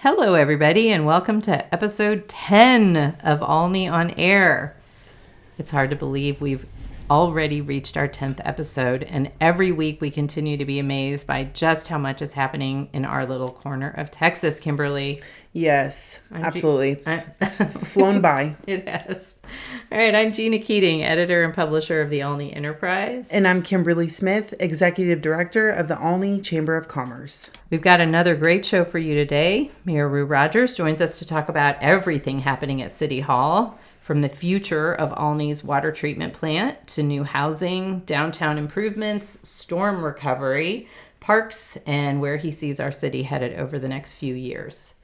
Hello, everybody, and welcome to episode 10 of Olney On Air. It's hard to believe we've already reached our 10th episode, and every week we continue to be amazed by just how much is happening in our little corner of Texas, Kimberly. Yes, absolutely. It's flown by. It has. All right, I'm Gina Keating, editor and publisher of the Olney Enterprise. And I'm Kimberly Smith, executive director of the Olney Chamber of Commerce. We've got another great show for you today. Mayor Rue Rogers joins us to talk about everything happening at City Hall, from the future of Olney's water treatment plant to new housing, downtown improvements, storm recovery, parks, and where he sees our city headed over the next few years.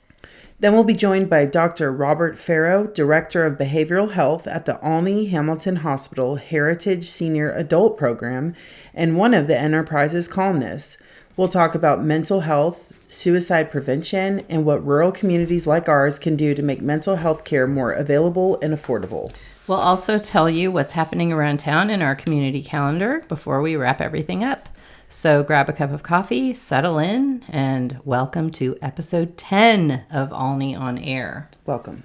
Then we'll be joined by Dr. Robert Ferow, Director of Behavioral Health at the Olney Hamilton Hospital Heritage Senior Adult Program and one of the Enterprise's columnists. We'll talk about mental health, suicide prevention, and what rural communities like ours can do to make mental health care more available and affordable. We'll also tell you what's happening around town in our community calendar before we wrap everything up. So grab a cup of coffee, settle in, and welcome to episode 10 of Olney On Air. Welcome.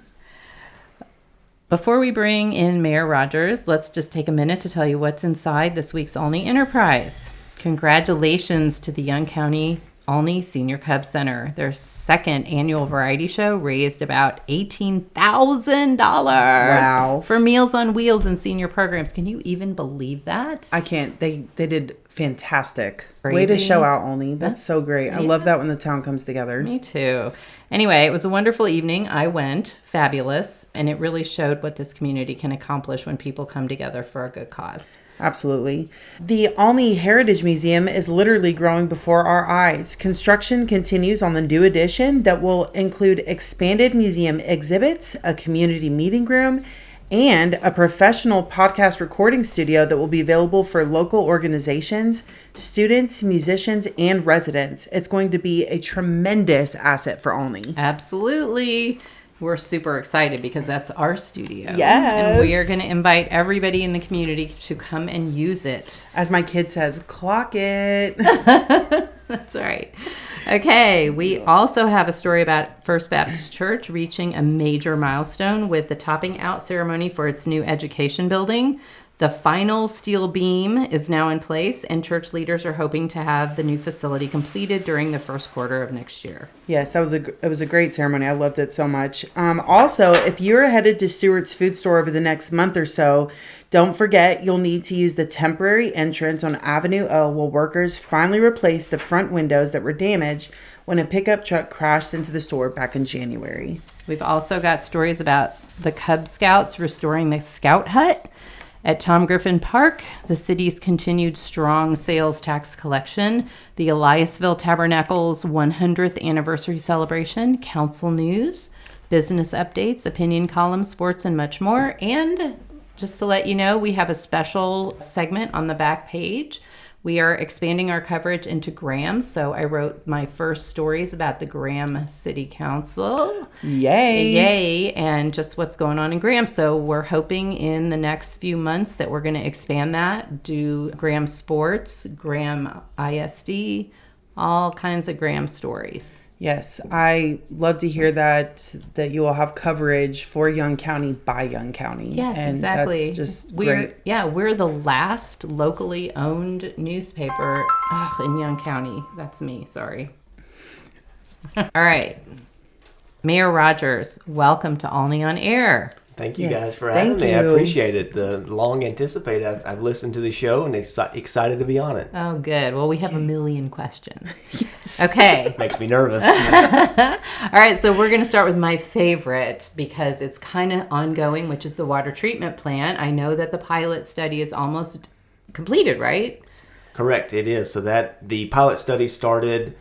Before we bring in Mayor Rogers, let's just take a minute to tell you what's inside this week's Olney Enterprise. Congratulations to the Young County Olney Senior Cub Center. Their second annual variety show raised about $18,000 Wow. for Meals on Wheels and senior programs. Can you even believe that? I can't. They did fantastic. Crazy. Way to show out, Olney. That's so great. Yeah. I love that when the town comes together. Me too. Anyway, it was a wonderful evening. I went. Fabulous. And it really showed what this community can accomplish when people come together for a good cause. Absolutely. The Olney Heritage Museum is literally growing before our eyes. Construction continues on the new addition that will include expanded museum exhibits, a community meeting room, and a professional podcast recording studio that will be available for local organizations, students, musicians, and residents. It's going to be a tremendous asset for Olney. Absolutely. We're super excited because that's our studio. Yes. And we are going to invite everybody in the community to come and use it. As my kid says, clock it. That's right. Okay, we also have a story about First Baptist Church reaching a major milestone with the topping out ceremony for its new education building. The final steel beam is now in place, and church leaders are hoping to have the new facility completed during the first quarter of next year. Yes, it was a great ceremony. I loved it so much. Also, if you're headed to Stewart's Food Store over the next month or so, don't forget you'll need to use the temporary entrance on Avenue O while workers finally replace the front windows that were damaged when a pickup truck crashed into the store back in January. We've also got stories about the Cub Scouts restoring the Scout Hut. At Tom Griffin Park, the city's continued strong sales tax collection, the Eliasville Tabernacle's 100th anniversary celebration, council news, business updates, opinion columns, sports, and much more. And just to let you know, we have a special segment on the back page. We are expanding our coverage into Graham, so I wrote my first stories about the Graham City Council. Yay! And just what's going on in Graham. So we're hoping in the next few months that we're going to expand that, do Graham Sports, Graham ISD, all kinds of Graham stories. Yes, I love to hear that you will have coverage for Young County by Young County. Yes, and exactly. That's just great. We're the last locally owned newspaper in Young County. That's me, sorry. All right. Mayor Rogers, welcome to Olney On Air. Thank you Yes, guys for having me. thank I you. appreciate it. The long anticipated. I've listened to the show and excited to be on it. Oh, good. Well, we have a million questions. Okay. Makes me nervous. All right. So we're going to start with my favorite because it's kind of ongoing, which is the water treatment plant. I know that the pilot study is almost completed, right? Correct, it is. So that the pilot study started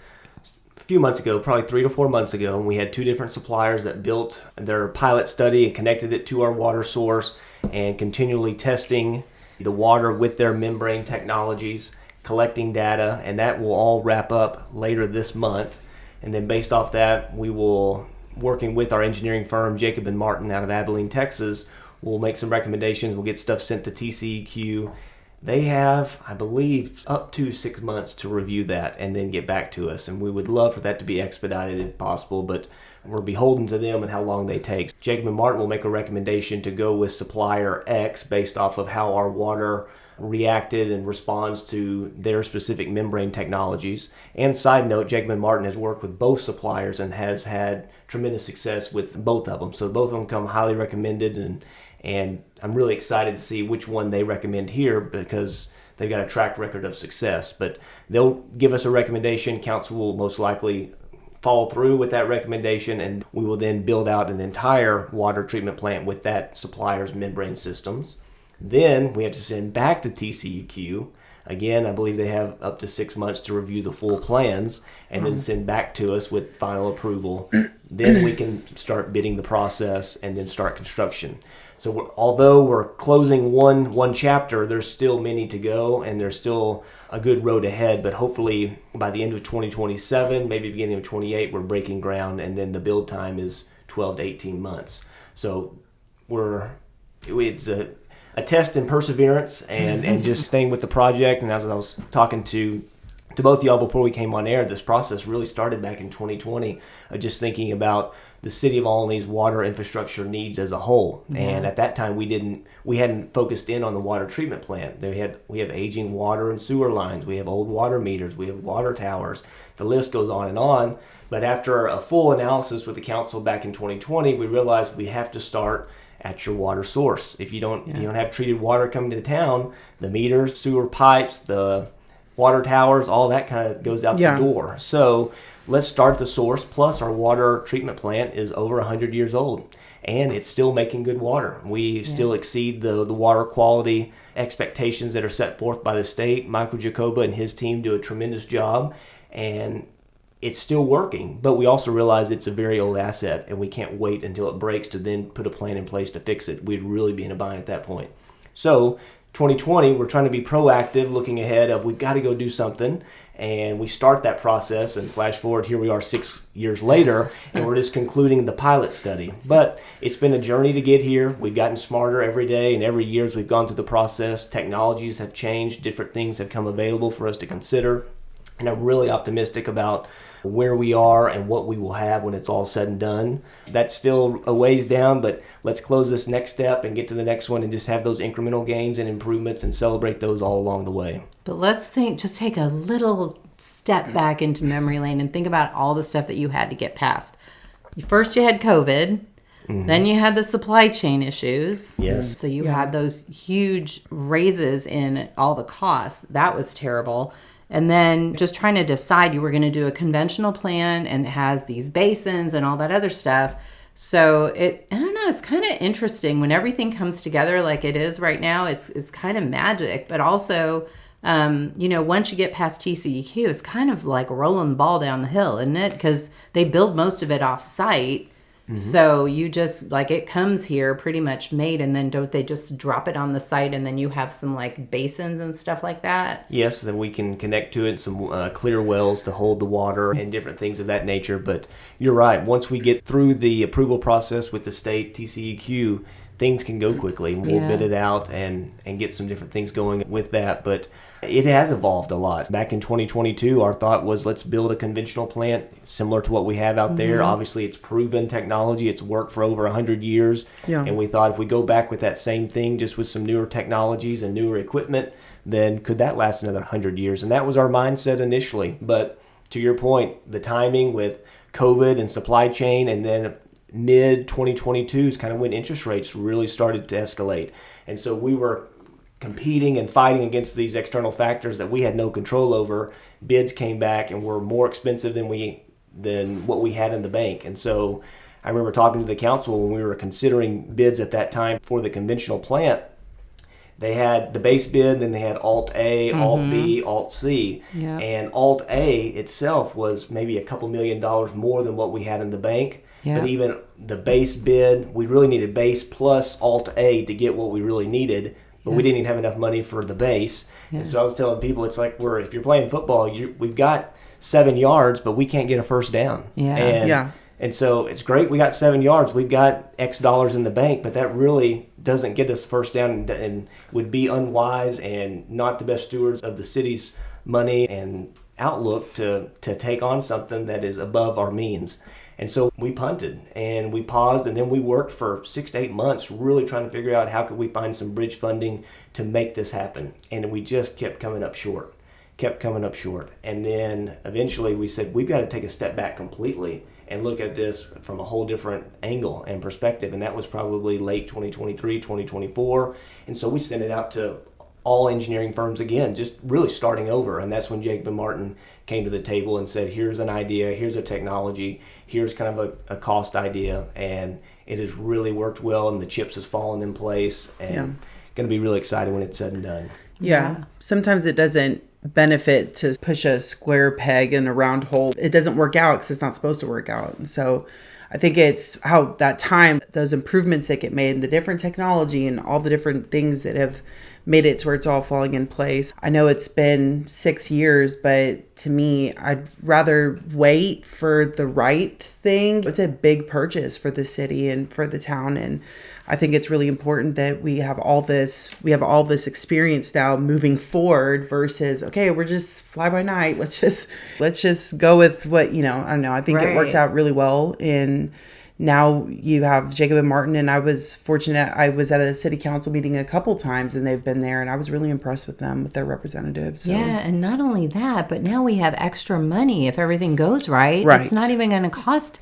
a few months ago, probably 3 to 4 months ago, and we had two different suppliers that built their pilot study and connected it to our water source and continually testing the water with their membrane technologies, collecting data, and that will all wrap up later this month. And then based off that, we will, working with our engineering firm, Jacob & Martin out of Abilene, Texas, we'll make some recommendations. We'll get stuff sent to TCEQ. They have, I believe, up to 6 months to review that and then get back to us. And we would love for that to be expedited if possible. But we're beholden to them and how long they take. Jacob and Martin will make a recommendation to go with supplier X based off of how our water reacted and responds to their specific membrane technologies. And side note, Jacob and Martin has worked with both suppliers and has had tremendous success with both of them. So both of them come highly recommended, and I'm really excited to see which one they recommend here because they've got a track record of success. But they'll give us a recommendation. Council will most likely follow through with that recommendation, and we will then build out an entire water treatment plant with that supplier's membrane systems. Then we have to send back to TCEQ. Again, I believe they have up to 6 months to review the full plans and then send back to us with final approval. Then we can start bidding the process and then start construction. So although we're closing one chapter, there's still many to go, and there's still a good road ahead. But hopefully by the end of 2027, maybe beginning of 28, we're breaking ground, and then the build time is 12 to 18 months. So it's a test in perseverance and just staying with the project. And as I was talking to both of y'all before we came on air, this process really started back in 2020 of just thinking about the city of Olney's water infrastructure needs as a whole. Yeah. And at that time we hadn't focused in on the water treatment plant. We have aging water and sewer lines, we have old water meters, we have water towers. The list goes on and on. But after a full analysis with the council back in 2020, we realized we have to start at your water source. If you don't have treated water coming to town, the meters, sewer pipes, the water towers, all that kind of goes out the door. So let's start at the source. Plus, our water treatment plant is over 100 years old, and it's still making good water. We still exceed the water quality expectations that are set forth by the state. Michael Jacoba and his team do a tremendous job, and it's still working. But we also realize it's a very old asset, and we can't wait until it breaks to then put a plan in place to fix it. We'd really be in a bind at that point. So 2020, we're trying to be proactive, looking ahead of we've got to go do something. And we start that process, and flash forward, here we are 6 years later, and we're just concluding the pilot study. But it's been a journey to get here. We've gotten smarter every day, and every year as we've gone through the process, technologies have changed, different things have come available for us to consider. And I'm really optimistic about where we are and what we will have when it's all said and done. That's still a ways down, but let's close this next step and get to the next one and just have those incremental gains and improvements and celebrate those all along the way. But let's just take a little step back into memory lane and think about all the stuff that you had to get past. First you had COVID, then you had the supply chain issues. Yes. So you had those huge raises in all the costs. That was terrible. And then just trying to decide you were going to do a conventional plan and it has these basins and all that other stuff. So I don't know, it's kind of interesting when everything comes together like it is right now. It's kind of magic, but also, once you get past TCEQ, it's kind of like rolling the ball down the hill, isn't it? Because they build most of it off site. So you just, it comes here pretty much made, and then don't they just drop it on the site, and then you have some, basins and stuff like that? Yes, then we can connect to it, some clear wells to hold the water and different things of that nature. But you're right. Once we get through the approval process with the state, TCEQ, things can go quickly. We'll bid it out and get some different things going with that. But it has evolved a lot. Back in 2022, our thought was let's build a conventional plant similar to what we have out there. Obviously, it's proven technology. It's worked for over 100 years. Yeah. And we thought if we go back with that same thing, just with some newer technologies and newer equipment, then could that last another 100 years? And that was our mindset initially. But to your point, the timing with COVID and supply chain, and then mid-2022 is kind of when interest rates really started to escalate. And so we were competing and fighting against these external factors that we had no control over. Bids came back and were more expensive than what we had in the bank. And so I remember talking to the council when we were considering bids at that time for the conventional plant. They had the base bid, then they had Alt A, Alt B, Alt C. Yeah. And Alt A itself was maybe a couple $1 million more than what we had in the bank. Yeah. But even the base bid, we really needed base plus Alt A to get what we really needed. But we didn't even have enough money for the base. Yeah. And so I was telling people, it's like if you're playing football, we've got 7 yards, but we can't get a first down. Yeah. And so it's great we got 7 yards. We've got X dollars in the bank, but that really doesn't get us first down and would be unwise and not the best stewards of the city's money and outlook to take on something that is above our means. And so we punted and we paused, and then we worked for 6 to 8 months really trying to figure out how could we find some bridge funding to make this happen. And we just kept coming up short. And then eventually we said, we've got to take a step back completely and look at this from a whole different angle and perspective. And that was probably late 2023, 2024. And so we sent it out to all engineering firms again, just really starting over. And that's when Jacob & Martin came to the table and said, here's an idea, here's a technology, here's kind of a cost idea. And it has really worked well, and the chips has fallen in place, and going to be really excited when it's said and done. Yeah. Sometimes it doesn't benefit to push a square peg in a round hole. It doesn't work out because it's not supposed to work out. And so I think it's how that time, those improvements that get made, and the different technology and all the different things that have made it to where it's all falling in place. I know it's been 6 years, but to me, I'd rather wait for the right thing. It's a big purchase for the city and for the town, and I think it's really important that we have all this experience now moving forward versus, okay, we're just fly by night. Let's just go with what, I don't know. I think it worked out really well. And now you have Jacob & Martin, and I was fortunate. I was at a city council meeting a couple times, and they've been there, and I was really impressed with them, with their representatives. So. Yeah, and not only that, but now we have extra money if everything goes right. It's not even going to cost,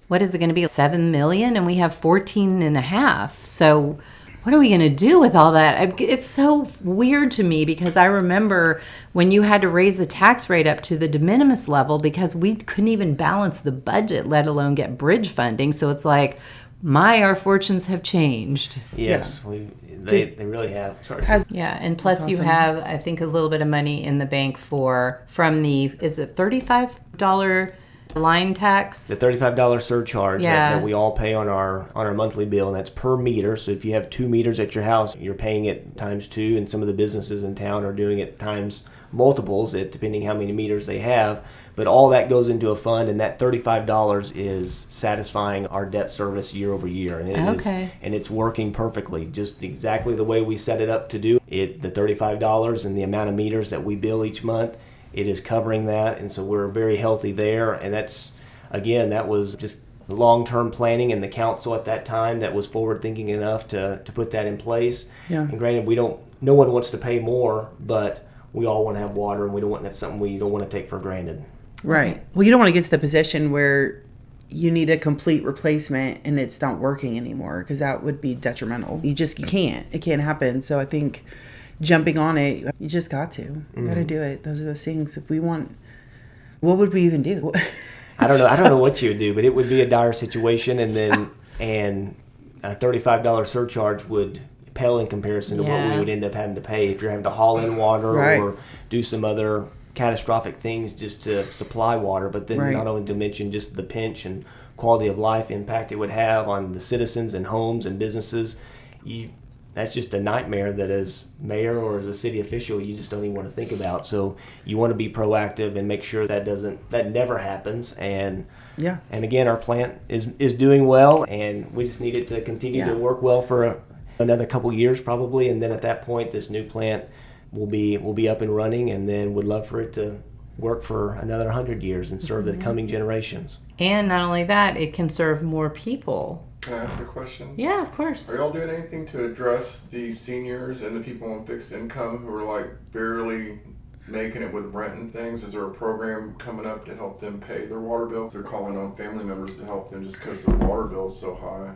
what is it going to be, $7 million, and we have 14.5. So what are we going to do with all that? It's so weird to me, because I remember when you had to raise the tax rate up to the de minimis level because we couldn't even balance the budget, let alone get bridge funding. So it's like, our fortunes have changed. Yes, they really have. Sorry. Yeah, and plus you have, I think, a little bit of money in the bank from the, is it $35 line tax? The $35 surcharge that we all pay on our monthly bill, and that's per meter. So if you have 2 meters at your house, you're paying it times 2, and some of the businesses in town are doing it times multiples, depending how many meters they have. But all that goes into a fund, and that $35 is satisfying our debt service year over year, and it's working perfectly, just exactly the way we set it up to do it. The $35 and the amount of meters that we bill each month, it is covering that, and so we're very healthy there. And that was just long-term planning, and the council at that time that was forward-thinking enough to put that in place. Yeah. And granted, no one wants to pay more, but we all want to have water, and that's something we don't want to take for granted. Right. Well, you don't want to get to the position where you need a complete replacement and it's not working anymore, because that would be detrimental. You can't. It can't happen. So I think jumping on it, you just got to. You got to do it. Those are those things. If we want, what would we even do? I don't know what you would do, but it would be a dire situation, and a $35 surcharge would pale in comparison to what we would end up having to pay if you're having to haul in water or do some other catastrophic things just to supply water. But then not only to mention just the pinch and quality of life impact it would have on the citizens and homes and businesses. That's just a nightmare that as mayor or as a city official you just don't even want to think about. So you want to be proactive and make sure that never happens. And again, our plant is doing well, and we just need it to continue to work well for another couple years probably, and then at that point this new plant will be up and running, and then would love for it to work for another 100 years and serve the coming generations. And not only that, it can serve more people. Can I ask a question? Yeah, of course. Are y'all doing anything to address the seniors and the people on fixed income who are barely making it with rent and things? Is there a program coming up to help them pay their water bills? They're calling on family members to help them just because their water bill is so high.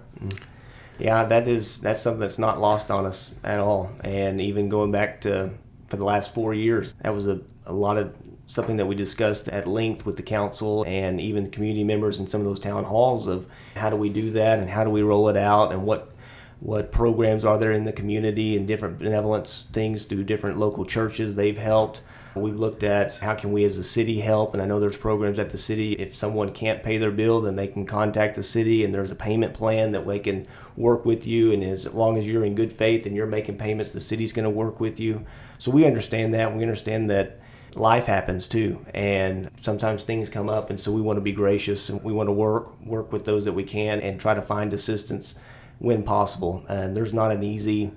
Yeah, that's something that's not lost on us at all. And even going back to for the last 4 years, that was a lot of something that we discussed at length with the council and even the community members in some of those town halls of how do we do that and how do we roll it out and what programs are there in the community and different benevolence things through different local churches they've helped. We've looked at how can we as a city help, and I know there's programs at the city. If someone can't pay their bill, then they can contact the city, and there's a payment plan that they can work with you, and as long as you're in good faith and you're making payments, the city's going to work with you. So we understand that. We understand that life happens too, and sometimes things come up, and so we want to be gracious, and we want to work with those that we can and try to find assistance when possible. And there's not an easy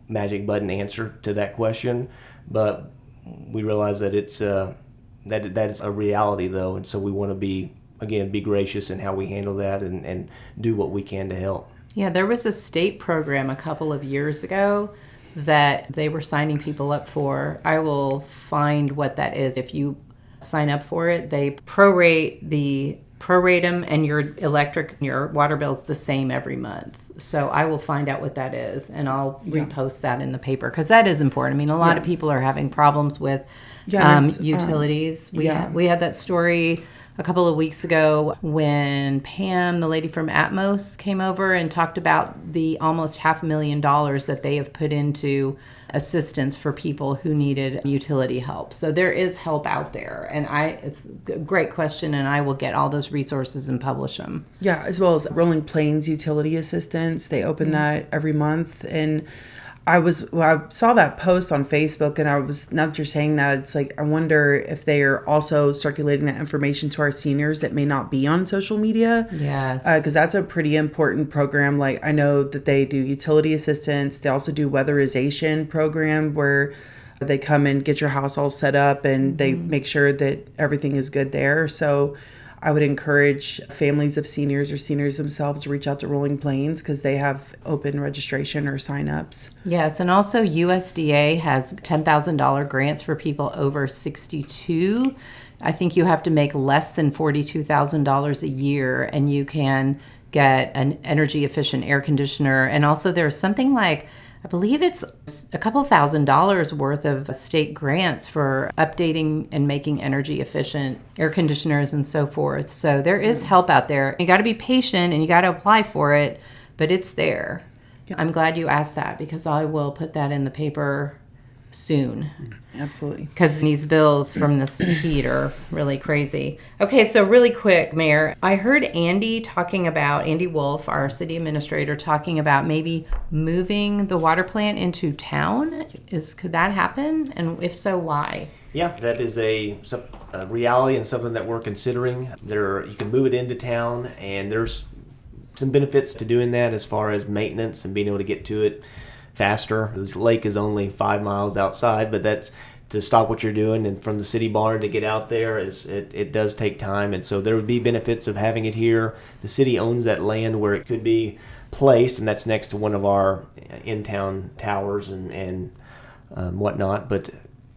magic button answer to that question, but we realize that it's that is a reality though, and so we want to be again, be gracious in how we handle that and do what we can to help. Yeah, there was a state program a couple of years ago that they were signing people up for. I will find what that is. If you sign up for it, they prorate them, and your electric and your water bill's the same every month. So I will find out what that is, and I'll repost that in the paper, because that is important. I mean, a lot of people are having problems with utilities. We had that story a couple of weeks ago when Pam, the lady from Atmos, came over and talked about the almost $500,000 that they have put into assistance for people who needed utility help. So there is help out there, and it's a great question, and I will get all those resources and publish them. Yeah, as well as Rolling Plains Utility Assistance. They open that every month, and I saw that post on Facebook, and now that you're saying that, it's like, I wonder if they are also circulating that information to our seniors that may not be on social media. Yes. Because that's a pretty important program. Like, I know that they do utility assistance. They also do weatherization program where they come and get your house all set up, and they make sure that everything is good there. So I would encourage families of seniors or seniors themselves to reach out to Rolling Plains, because they have open registration or sign-ups. Yes, and also USDA has $10,000 grants for people over 62. I think you have to make less than $42,000 a year, and you can get an energy-efficient air conditioner. And also there's something like, I believe it's a couple $1,000s worth of state grants for updating and making energy efficient air conditioners and so forth. So there is help out there. You got to be patient and you got to apply for it, but it's there. Yep. I'm glad you asked that, because I will put that in the paper soon. Absolutely. Because these bills from this heat are really crazy. Okay, so really quick, Mayor, I heard Andy Wolf, our city administrator, talking about maybe moving the water plant into town. Could that happen? And if so, why? Yeah, that is a reality and something that we're considering. You can move it into town, and there's some benefits to doing that as far as maintenance and being able to get to it faster. The lake is only 5 miles outside, but that's to stop what you're doing, and from the city barn to get out there it does take time, and so there would be benefits of having it here. The city owns that land where it could be placed, and that's next to one of our in-town towers and whatnot, but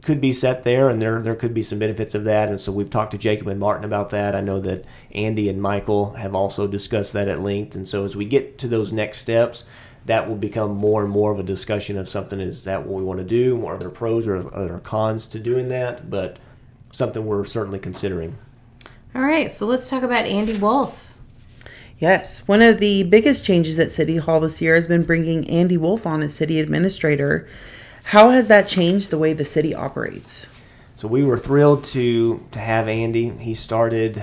could be set there, and there could be some benefits of that. And so we've talked to Jacob and Martin about that. I know that Andy and Michael have also discussed that at length, and so as we get to those next steps, that will become more and more of a discussion of something. Is that what we want to do? Are there pros or are there cons to doing that? But something we're certainly considering. All right, so let's talk about Andy Wolf. Yes, one of the biggest changes at City Hall this year has been bringing Andy Wolf on as city administrator. How has that changed the way the city operates? So we were thrilled to have Andy. He started,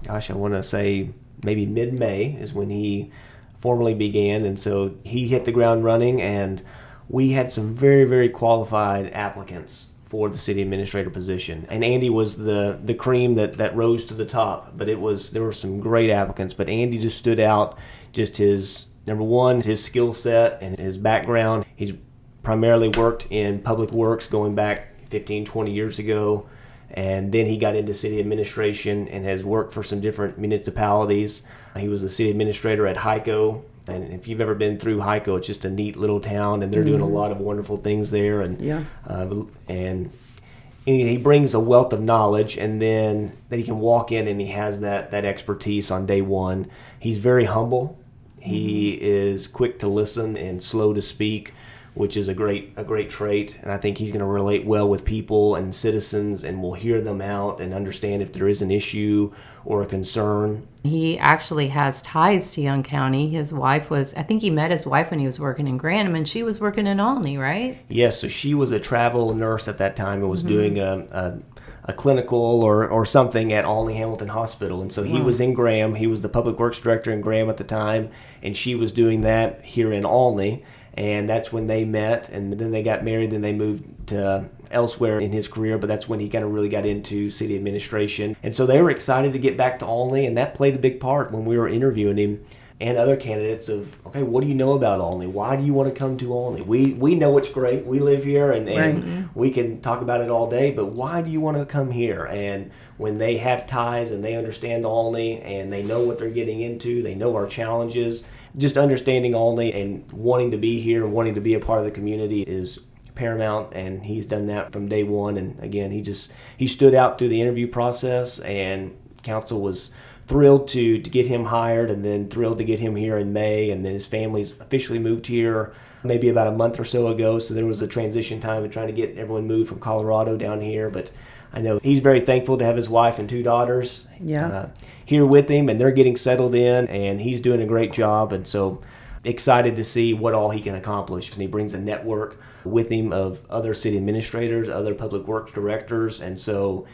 I want to say maybe mid-May is when he formally began, and so he hit the ground running, and we had some very, very qualified applicants for the city administrator position, and Andy was the cream that rose to the top. But there were some great applicants, but Andy just stood out. Just his skill set and his background. He's primarily worked in public works going back 15-20 years ago, and then he got into city administration and has worked for some different municipalities. He was the city administrator at Hyco, and if you've ever been through Hyco, it's just a neat little town, and they're doing a lot of wonderful things there. And he brings a wealth of knowledge, and then that he can walk in and he has that expertise on day one. He's very humble. He is quick to listen and slow to speak, which is a great trait, and I think he's going to relate well with people and citizens, and will hear them out and understand if there is an issue or a concern. He actually has ties to Young County. I think he met his wife when he was working in Grantham, and she was working in Olney, right? Yes, so she was a travel nurse at that time and was doing a clinical or something at Olney Hamilton Hospital, and so he was in Graham. He was the public works director in Graham at the time, and she was doing that here in Olney. And that's when they met, and then they got married, then they moved to elsewhere in his career, but that's when he kind of really got into city administration. And so they were excited to get back to Olney, and that played a big part when we were interviewing him. and other candidates of, okay, what do you know about Olney? Why do you want to come to Olney? We know it's great. We live here and we can talk about it all day, but why do you want to come here? And when they have ties and they understand Olney and they know what they're getting into, they know our challenges, just understanding Olney and wanting to be here and wanting to be a part of the community is paramount, and he's done that from day one. And again, he stood out through the interview process, and council was thrilled to get him hired, and then thrilled to get him here in May, and then his family's officially moved here maybe about a month or so ago, so there was a transition time of trying to get everyone moved from Colorado down here. But I know he's very thankful to have his wife and 2 daughters here with him, and they're getting settled in, and he's doing a great job, and so excited to see what all he can accomplish. And he brings a network with him of other city administrators, other public works directors, and so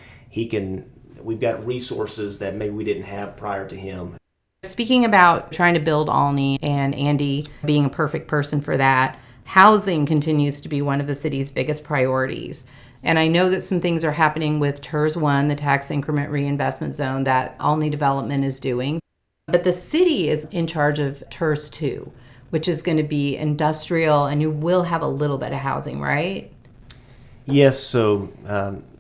we've got resources that maybe we didn't have prior to him. Speaking about trying to build Olney and Andy being a perfect person for that, housing continues to be one of the city's biggest priorities. And I know that some things are happening with TERS 1, the tax increment reinvestment zone that Olney Development is doing. But the city is in charge of TERS 2, which is going to be industrial, and you will have a little bit of housing, right? Yes, so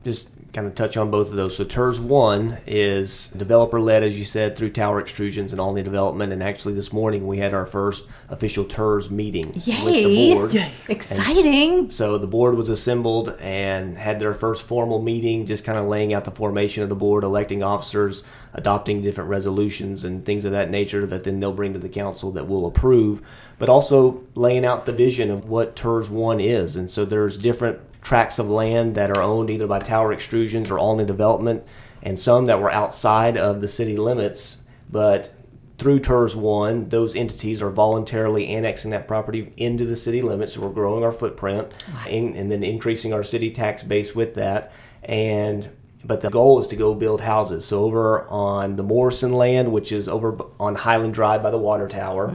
just kind of touch on both of those. So TERS 1 is developer-led, as you said, through Tower Extrusions and Olney Development. And actually this morning we had our first official TERS meeting with the board. Yay! Exciting! So the board was assembled and had their first formal meeting, just kind of laying out the formation of the board, electing officers, adopting different resolutions and things of that nature that then they'll bring to the council that we'll approve, but also laying out the vision of what TERS 1 is. And so there's different tracts of land that are owned either by Tower Extrusions or Olney Development, and some that were outside of the city limits, but through TERS 1, those entities are voluntarily annexing that property into the city limits, so we're growing our footprint and then increasing our city tax base with that. But the goal is to go build houses. So over on the Morrison land, which is over on Highland Drive by the water tower,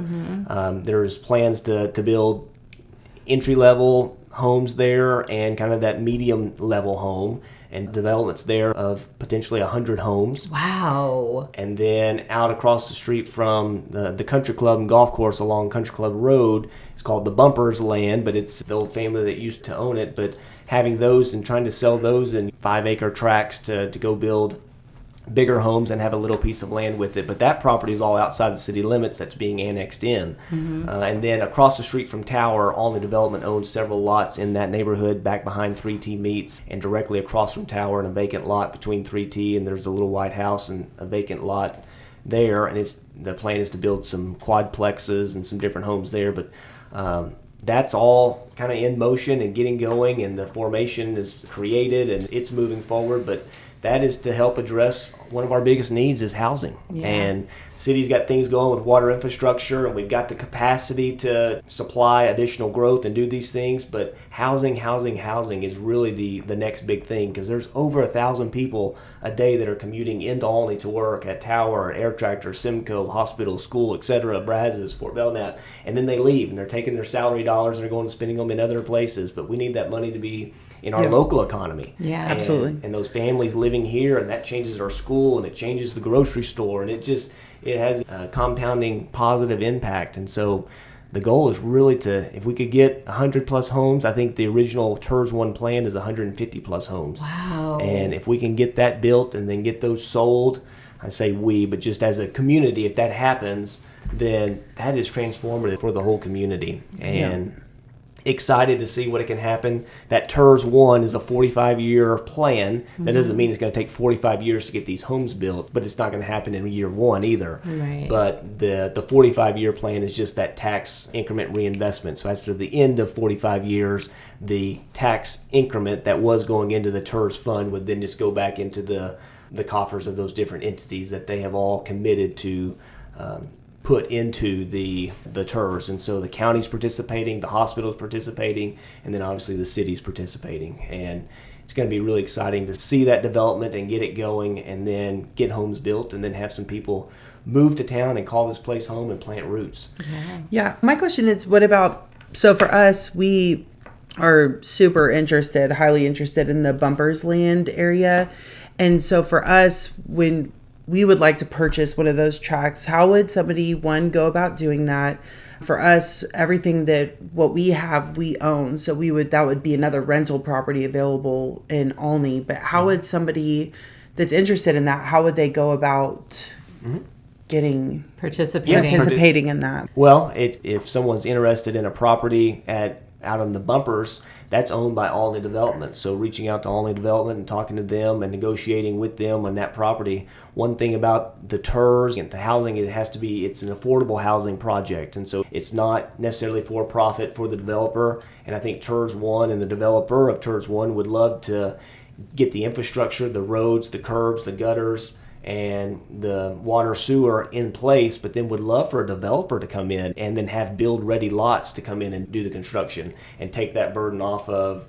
there's plans to build entry-level homes there and kind of that medium-level home, and developments there of potentially 100 homes. Wow. And then out across the street from the country club and golf course along Country Club Road, it's called the Bumpers land, but it's the old family that used to own it. But having those and trying to sell those in 5-acre tracts to go build bigger homes and have a little piece of land with it. But that property is all outside the city limits that's being annexed in. And then across the street from Tower, Olney Development owns several lots in that neighborhood back behind 3T Meats, and directly across from Tower in a vacant lot between 3T, and there's a little white house and a vacant lot there. And the plan is to build some quadplexes and some different homes there. But that's all kind of in motion and getting going, and the formation is created and it's moving forward. But that is to help address one of our biggest needs is housing. Yeah. And the city's got things going with water infrastructure, and we've got the capacity to supply additional growth and do these things. But housing is really the next big thing, because there's over 1,000 people a day that are commuting into Olney to work at Tower, Air Tractor, Simcoe, hospital, school, etc., Brazos, Fort Belknap, and then they leave and they're taking their salary dollars and they're going and spending them in other places. But we need that money to be in our local economy. Yeah, absolutely. And those families living here, and that changes our school, and it changes the grocery store, and it has a compounding positive impact. And so the goal is really if we could get 100 plus homes. I think the original TERS 1 plan is 150 plus homes. Wow. And if we can get that built and then get those sold, I say we, but just as a community, if that happens, then that is transformative for the whole community. And excited to see what it can happen. That TERS 1 is a 45-year plan. That doesn't mean it's going to take 45 years to get these homes built, but it's not going to happen in year 1 either. Right. But the 45-year plan is just that tax increment reinvestment. So after the end of 45 years, the tax increment that was going into the TERS fund would then just go back into the coffers of those different entities that they have all committed to put into the TERS. And so the county's participating, the hospital's participating, and then obviously the city's participating. And it's going to be really exciting to see that development and get it going, and then get homes built, and then have some people move to town and call this place home and plant roots. Yeah. My question is, so for us, we are highly interested in the Bumpers land area. And so for us, when we would like to purchase one of those tracts, how would somebody, one, go about doing that? For us, everything what we have, we own. So that would be another rental property available in Olney. But how would somebody that's interested in that, how would they go about getting participating in that? Well, if someone's interested in a property out on the bumpers, that's owned by Olney Development. So reaching out to Olney Development and talking to them and negotiating with them on that property. One thing about the TERS and the housing, it's an affordable housing project. And so it's not necessarily for profit for the developer. And I think TERS 1 and the developer of TERS 1 would love to get the infrastructure, the roads, the curbs, the gutters, and the water sewer in place, but then would love for a developer to come in and then have build-ready lots to come in and do the construction and take that burden off of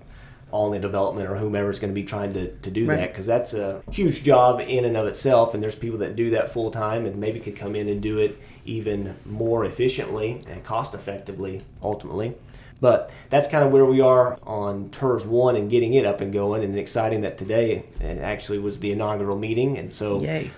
Olney Development or whomever is going to be trying to do that, because that's a huge job in and of itself, and there's people that do that full-time and maybe could come in and do it even more efficiently and cost-effectively, ultimately. But that's kind of where we are on TERS 1 and getting it up and going, and exciting that today it actually was the inaugural meeting, and so Yay.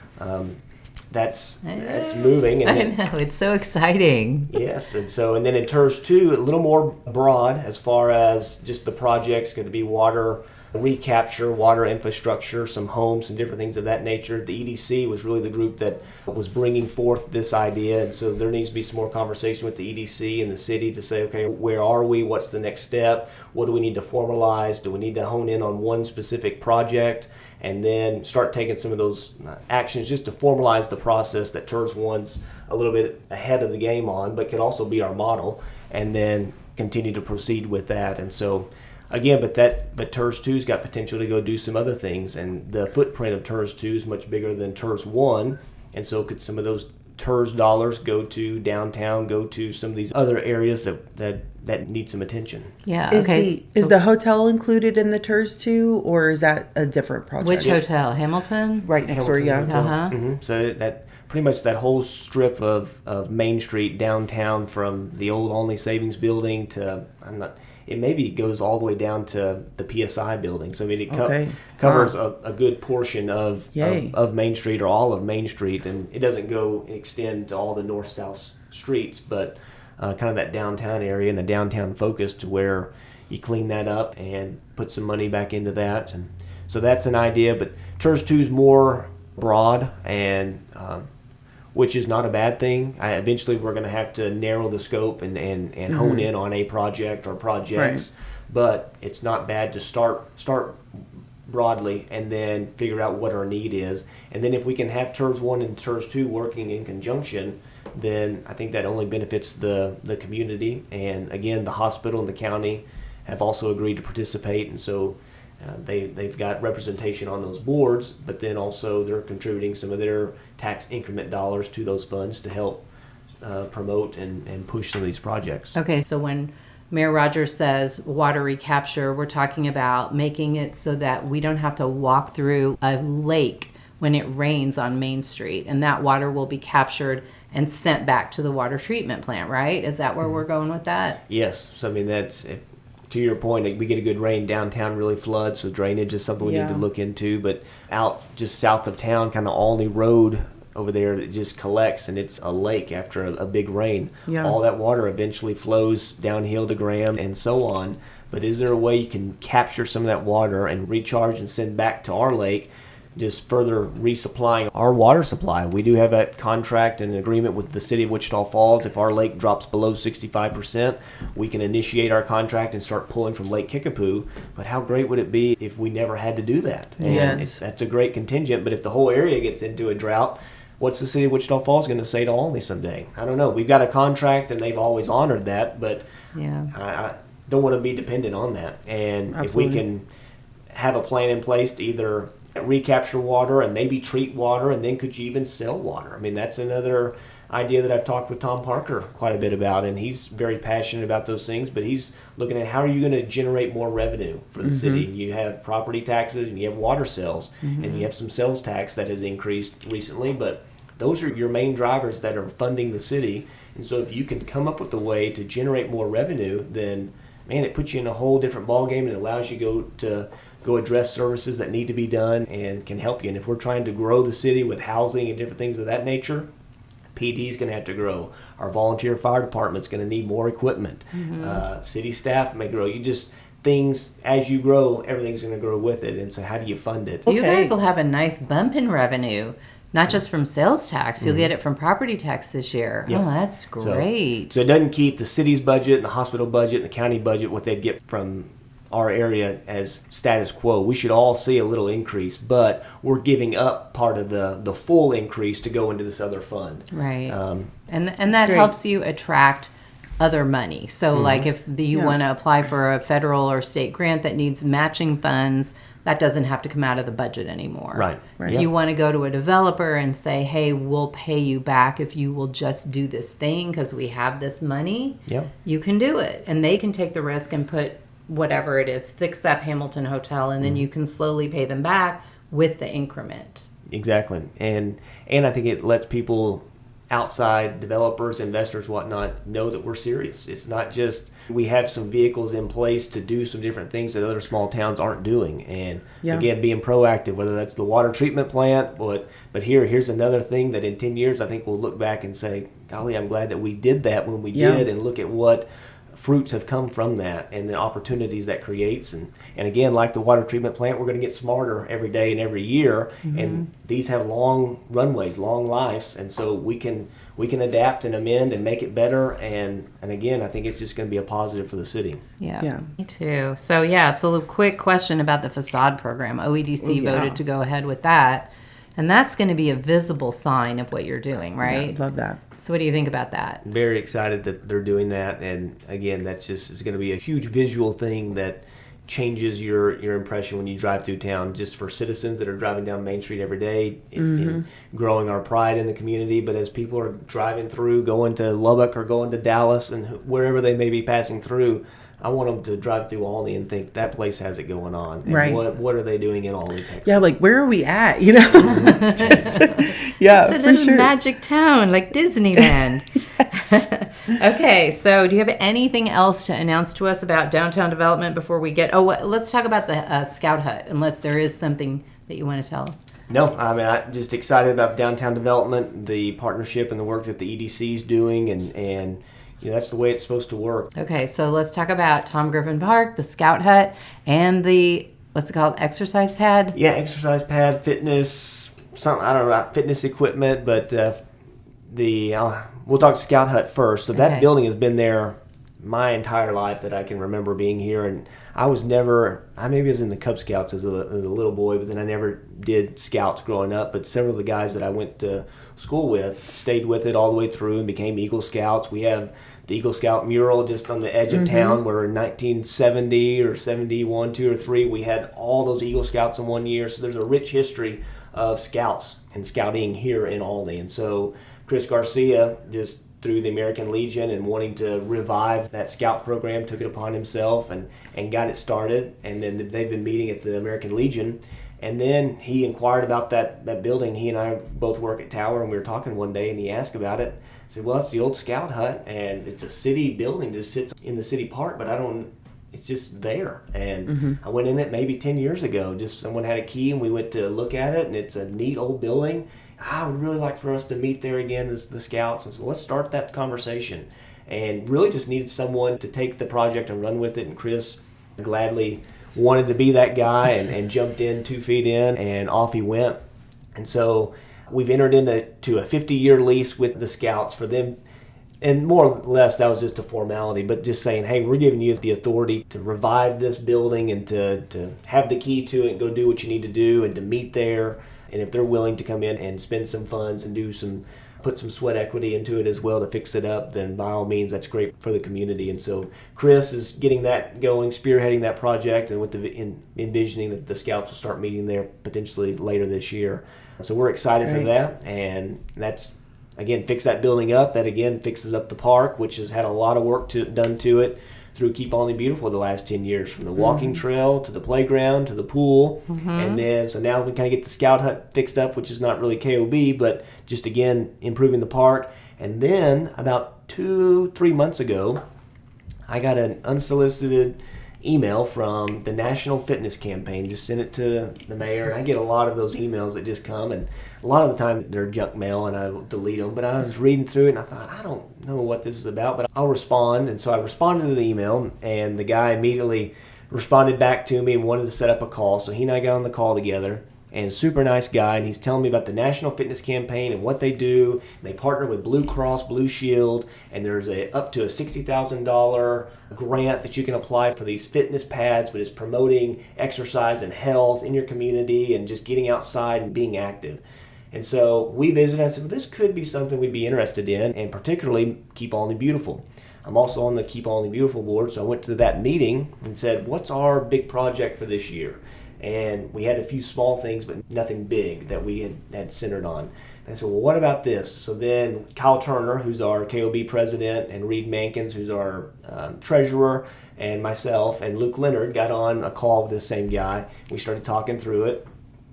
That's moving. And I know, it's so exciting. Yes, and then in TERS 2, a little more broad as far as just the project's going to be water recapture, water infrastructure, some homes, some different things of that nature. The EDC was really the group that was bringing forth this idea, and so there needs to be some more conversation with the EDC and the city to say, okay, where are we? What's the next step? What do we need to formalize? Do we need to hone in on one specific project? And then start taking some of those actions just to formalize the process that TERS 1's a little bit ahead of the game on, but could also be our model, and then continue to proceed with that. And so again, but TERS 2's got potential to go do some other things, and the footprint of TERS 2 is much bigger than TERS 1, and so could some of those TERS dollars go to downtown, go to some of these other areas that need some attention. Yeah. Is the hotel included in the TERS 2, or is that a different project? Which hotel? Hamilton? Right next door, yeah. Uh-huh. Mm-hmm. So that pretty much that whole strip of Main Street downtown, from the old Olney Savings Building to it maybe goes all the way down to the PSI building. So I mean, it covers a good portion of Main Street, or all of Main Street, and it doesn't extend to all the north-south streets, but kind of that downtown area and the downtown focus to where you clean that up and put some money back into that. And so that's an idea, but TERS 2 is more broad, and which is not a bad thing. Eventually, we're going to have to narrow the scope and hone in on a project or projects, but it's not bad to start broadly and then figure out what our need is. And then if we can have TERS 1 and TERS 2 working in conjunction, then I think that only benefits the community. And again, the hospital and the county have also agreed to participate, and so they've got representation on those boards, but then also they're contributing some of their tax increment dollars to those funds to help promote and push some of these projects. Okay, so when Mayor Rogers says water recapture, we're talking about making it so that we don't have to walk through a lake when it rains on Main Street, and that water will be captured and sent back to the water treatment plant, right? Is that where we're going with that? Yes. So I mean, to your point, we get a good rain, downtown really floods, so drainage is something we need to look into. But out just south of town, kind of Olney Road over there, it just collects, and it's a lake after a big rain. Yeah. All that water eventually flows downhill to Graham and so on. But is there a way you can capture some of that water and recharge and send back to our lake, just further resupplying our water supply? We do have a contract and an agreement with the city of Wichita Falls. If our lake drops below 65%, we can initiate our contract and start pulling from Lake Kickapoo. But how great would it be if we never had to do that? Yes. That's a great contingent, but if the whole area gets into a drought, what's the city of Wichita Falls going to say to Olney someday? I don't know. We've got a contract, and they've always honored that, but I don't want to be dependent on that. And Absolutely. If we can have a plan in place to either recapture water and maybe treat water, and then could you even sell water? I mean, that's another idea that I've talked with Tom Parker quite a bit about, and he's very passionate about those things, but he's looking at how are you going to generate more revenue for the city. You have property taxes, and you have water sales, and you have some sales tax that has increased recently, but those are your main drivers that are funding the city. And so if you can come up with a way to generate more revenue, then man, it puts you in a whole different ballgame, and it allows you to go address services that need to be done and can help you. And if we're trying to grow the city with housing and different things of that nature, PD is going to have to grow. Our volunteer fire department's going to need more equipment. City staff may grow. Things, as you grow, everything's going to grow with it. And so how do you fund it? You guys will have a nice bump in revenue, not just from sales tax. You'll get it from property tax this year. Yep. Oh, that's great. So it doesn't keep the city's budget and the hospital budget and the county budget, what they'd get from our area, as status quo. We should all see a little increase, but we're giving up part of the full increase to go into this other fund. Right. And that helps you attract other money. So like if you want to apply for a federal or state grant that needs matching funds, that doesn't have to come out of the budget anymore. Right. If you want to go to a developer and say, hey, we'll pay you back if you will just do this thing because we have this money, you can do it. And they can take the risk and put whatever it is, fix up Hamilton Hotel, and then you can slowly pay them back with the increment. Exactly. And I think it lets people outside, developers, investors, whatnot, know that we're serious. It's not just we have some vehicles in place to do some different things that other small towns aren't doing. And again, being proactive, whether that's the water treatment plant, but here's another thing that in 10 years, I think we'll look back and say, golly, I'm glad that we did that when we did, and look at what fruits have come from that and the opportunities that creates. And again, like the water treatment plant, we're going to get smarter every day and every year. And these have long runways, long lives. And so we can adapt and amend and make it better. And again, I think it's just going to be a positive for the city. Yeah. Me too. So it's a little quick question about the facade program. OEDC voted to go ahead with that. And that's going to be a visible sign of what you're doing, right? Yeah, love that. So what do you think about that? Very excited that they're doing that. And again, it's going to be a huge visual thing that changes your impression when you drive through town, just for citizens that are driving down Main Street every day, and growing our pride in the community. But as people are driving through, going to Lubbock or going to Dallas and wherever they may be passing through, I want them to drive through Olney and think that place has it going on. And right. What are they doing in Olney, Texas? Yeah, like where are we at? You know? It's a little magic town like Disneyland. Okay, so do you have anything else to announce to us about downtown development before we get... let's talk about the Scout Hut, unless there is something that you want to tell us. No, I mean, I'm just excited about downtown development, the partnership and the work that the EDC is doing, and that's the way it's supposed to work. Okay, so let's talk about Tom Griffin Park, the Scout Hut, and the, what's it called, exercise pad? Yeah, exercise pad, fitness, I don't know, fitness equipment, but we'll talk Scout Hut first. So that building has been there my entire life that I can remember being here, and I maybe was in the Cub Scouts as a little boy, but then I never did Scouts growing up, but several of the guys that I went to school with stayed with it all the way through and became Eagle Scouts. We have the Eagle Scout mural just on the edge of town, where in 1970 or 71, 2 or 3, we had all those Eagle Scouts in one year. So there's a rich history of Scouts and scouting here in Olney. And so Chris Garcia, just through the American Legion and wanting to revive that Scout program, took it upon himself and got it started. And then they've been meeting at the American Legion. And then he inquired about that building. He and I both work at Tower, and we were talking one day, and he asked about it. I said, well, it's the old Scout Hut, and it's a city building, just sits in the city park, but it's just there. And I went in it maybe 10 years ago. Just someone had a key, and we went to look at it, and it's a neat old building. I would really like for us to meet there again as the Scouts. And so let's start that conversation. And really just needed someone to take the project and run with it, and Chris gladly wanted to be that guy and jumped in 2 feet in, and off he went. And so we've entered into a 50-year lease with the Scouts for them, and more or less that was just a formality, but just saying, hey, we're giving you the authority to revive this building and to have the key to it and go do what you need to do and to meet there. And if they're willing to come in and spend some funds and put some sweat equity into it as well to fix it up, then by all means, that's great for the community. And so Chris is getting that going, spearheading that project, and with envisioning that the Scouts will start meeting there potentially later this year. So we're excited for that, and that's, again, fix that building up. That, again, fixes up the park, which has had a lot of work done to it through Keep Olney Beautiful the last 10 years, from the walking trail to the playground to the pool. And then, so now we kind of get the Scout Hut fixed up, which is not really KOB, but just, again, improving the park. And then about 2-3 months ago, I got an unsolicited email from the National Fitness Campaign. Just sent it to the mayor. I get a lot of those emails that just come, and a lot of the time they're junk mail, and I will delete them. But I was reading through it, and I thought, I don't know what this is about, but I'll respond. And so I responded to the email, and the guy immediately responded back to me and wanted to set up a call. So he and I got on the call together. And super nice guy, and he's telling me about the National Fitness Campaign and what they do. They partner with Blue Cross Blue Shield, and there's up to a $60,000 grant that you can apply for these fitness pads, but it's promoting exercise and health in your community and just getting outside and being active. And so we visited, and I said, well, this could be something we'd be interested in, and particularly Keep Olney Beautiful. I'm also on the Keep Olney Beautiful board, so I went to that meeting and said, what's our big project for this year? And we had a few small things, but nothing big that we had centered on. And I said, well, what about this? So then Kyle Turner, who's our KOB president, and Reed Mankins, who's our treasurer, and myself, and Luke Leonard got on a call with this same guy. We started talking through it,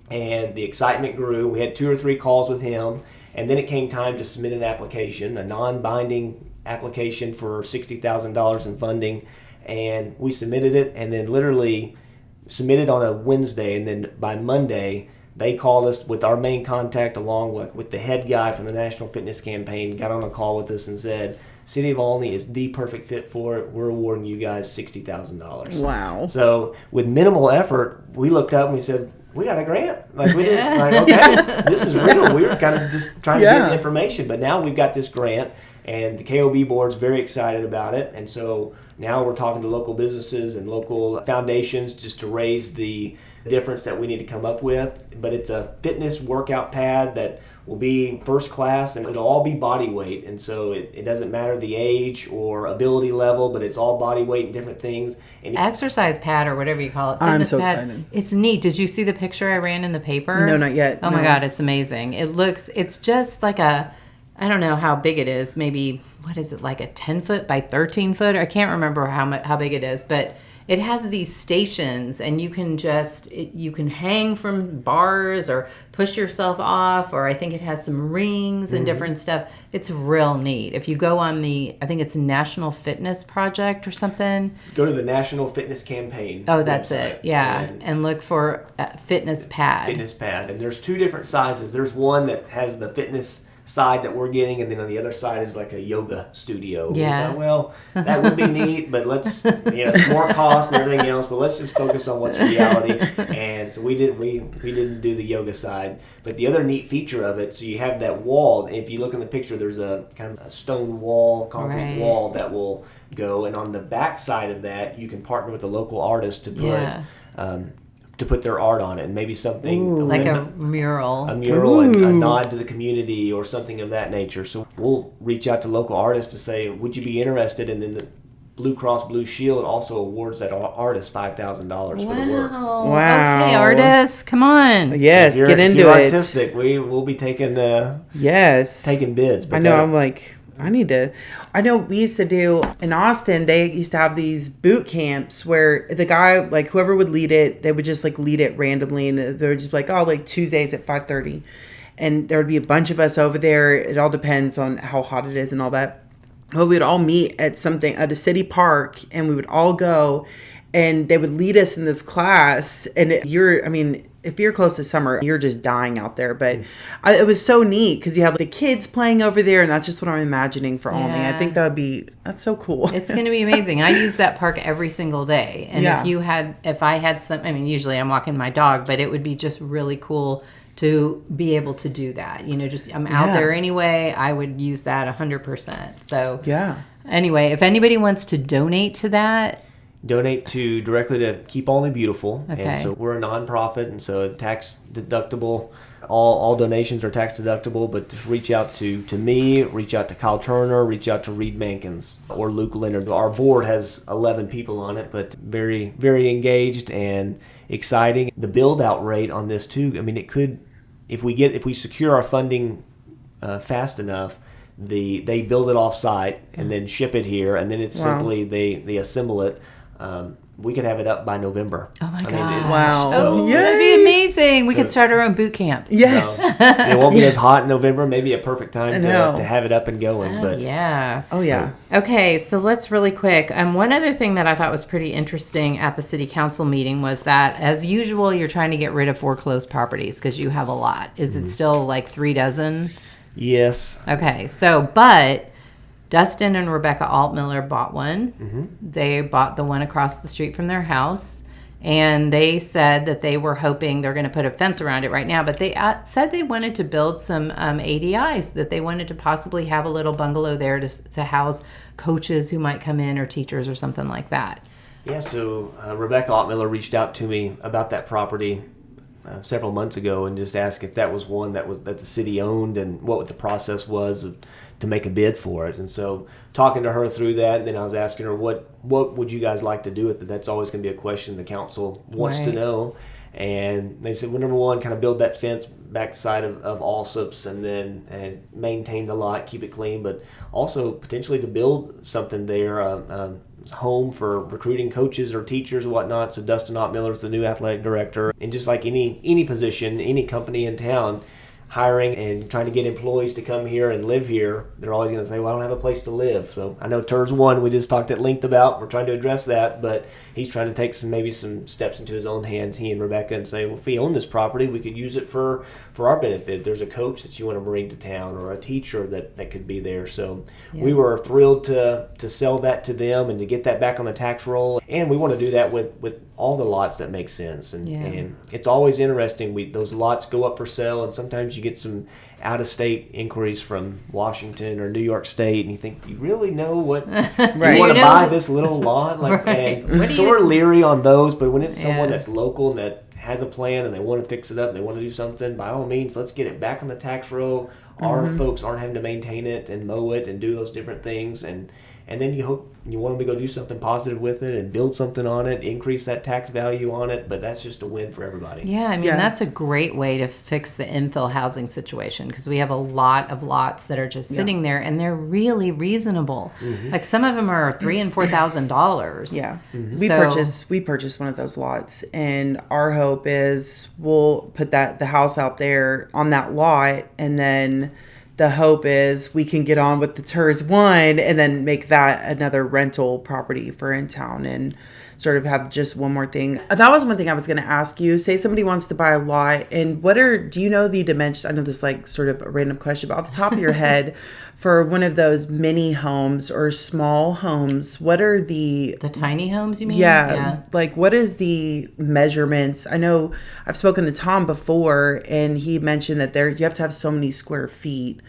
and the excitement grew. We had 2 or 3 calls with him, and then it came time to submit an application, a non-binding application for $60,000 in funding, and we submitted it, and then literally submitted on a Wednesday, and then by Monday they called us with our main contact along with the head guy from the National Fitness Campaign, got on a call with us and said, City of Olney is the perfect fit for it. We're awarding you guys $60,000. Wow. So with minimal effort, we looked up and we said, we got a grant. Like we didn't, okay, this is real. We were kind of just trying to get information, but now we've got this grant, and the KOB board's very excited about it, and so now we're talking to local businesses and local foundations just to raise the difference that we need to come up with. But it's a fitness workout pad that will be first class, and it'll all be body weight. And so it doesn't matter the age or ability level, but it's all body weight and different things. And exercise pad or whatever you call it. I'm so pad. excited. It's neat. Did you see the picture I ran in the paper? No, not yet. Oh my God, it's amazing. It's just like I don't know how big it is. Maybe, what is it, like a 10 foot by 13 foot? I can't remember how big it is, but it has these stations, and you can you can hang from bars or push yourself off, or I think it has some rings and different stuff. It's real neat. If you go on I think it's National Fitness Project or something. Go to the National Fitness Campaign. Oh, that's website, it. Yeah. And look for fitness pad. Fitness pad. And there's 2 different sizes. There's one that has the fitness side that we're getting, and then on the other side is like a yoga studio. Yeah. Well, that would be neat, but let's, it's more cost and everything else, but let's just focus on what's reality. And so we didn't do the yoga side. But the other neat feature of it, so you have that wall. If you look in the picture, there's a kind of a stone wall, concrete wall that will go, and on the back side of that, you can partner with a local artist to put their art on it, and maybe something like a mural. A mural, and a nod to the community or something of that nature. So we'll reach out to local artists to say, would you be interested? And then the Blue Cross Blue Shield also awards that artist $5,000 for the work. Wow. Okay, artists, come on. Yes, get into you're it. Artistic. We'll be taking taking bids. But I know. I'm like, I know we used to do in Austin, they used to have these boot camps where the guy, like whoever would lead it, they would just like lead it randomly, and they were just like, oh, like Tuesdays at 5:30, and there would be a bunch of us over there. It all depends on how hot it is and all that. Well, we would all meet at a city park, and we would all go, and they would lead us in this class. And if you're close to summer, you're just dying out there. But it was so neat because you have the kids playing over there, and that's just what I'm imagining for Olney. I think that's so cool. It's going to be amazing. I use that park every single day. And if I had some, usually I'm walking my dog, but it would be just really cool to be able to do that. I'm out there anyway. I would use that 100%. So anyway, if anybody wants to donate to that, donate directly to Keep Olney Beautiful. Okay. And so we're a nonprofit, and so tax deductible. All donations are tax deductible, but just reach out to me, reach out to Kyle Turner, reach out to Reed Mankins or Luke Leonard. Our board has 11 people on it, but very, very engaged and exciting. The build out rate on this too, it could, if we secure our funding fast enough, they build it off site and then ship it here, and then it's simply they assemble it. we could have it up by November. Oh my I mean, God. Wow. Oh, Yay. that'd be amazing. We could start our own boot camp. Yes. it won't be Yes. as hot in November. Maybe a perfect time know. to have it up and going. But Yeah. Oh, yeah. Okay, so let's really quick. One other thing that I thought was pretty interesting at the city council meeting was that, as usual, you're trying to get rid of foreclosed properties because you have a lot. Is it still like 3 dozen? yes, Okay, so, but Dustin and Rebecca Altmiller bought one. They bought the one across the street from their house. And they said that they were hoping they're going to put a fence around it right now. But they said they wanted to build some ADIs, that they wanted to possibly have a little bungalow there to house coaches who might come in or teachers or something like that. yeah. So Rebecca Altmiller reached out to me about that property several months ago and just asked if that was one that the city owned and what the process was to make a bid for it. And so talking to her through that, and then I was asking her what would you guys like to do with it. That's always going to be a question the council wants to Right. know. And they said, well, number one, kind of build that fence backside of Allsup's and maintain the lot, keep it clean, but also potentially to build something there, home for recruiting coaches or teachers and whatnot. So Dustin Ottmiller's the new athletic director. And just like any position, any company in town, hiring and trying to get employees to come here and live here, they're always going to say, well, I don't have a place to live. So I know TERS 1 we just talked at length about. We're trying to address that, but he's trying to take some steps into his own hands, he and Rebecca, and say, well, if we own this property, we could use it for our benefit. There's a coach that you want to bring to town or a teacher that could be there. So we were thrilled to sell that to them and to get that back on the tax roll. And we want to do that with all the lots that make sense. And it's always interesting. Those lots go up for sale, and sometimes you get some out-of-state inquiries from Washington or New York State, and you think, do you really know what Right. you want to know? buy this little lot? Like, Right. and What do so you- we're leery on those, but when it's someone Yeah. that's local and that has a plan and they want to fix it up, they want to do something, by all means, let's get it back on the tax roll. Our folks aren't having to maintain it and mow it and do those different things, and then you hope you want them to go do something positive with it and build something on it, increase that tax value on it, but that's just a win for everybody. Yeah, I mean, Yeah. that's a great way to fix the infill housing situation because we have a lot of lots that are just sitting there and they're really reasonable. Like some of them are $3,000 and $4,000. Yeah. So- We purchased one of those lots, and our hope is we'll put the house out there on that lot, and then the hope is we can get on with the TERS 1 and then make that another rental property for in town and sort of have just one more thing. That was one thing I was going to ask you. Say somebody wants to buy a lot, and do you know the dimensions? I know this is like sort of a random question, but off the top of your head, for one of those mini homes or small homes, what are the tiny homes, you mean? yeah. Like, what is the measurements? I know I've spoken to Tom before, and he mentioned that you have to have so many square feet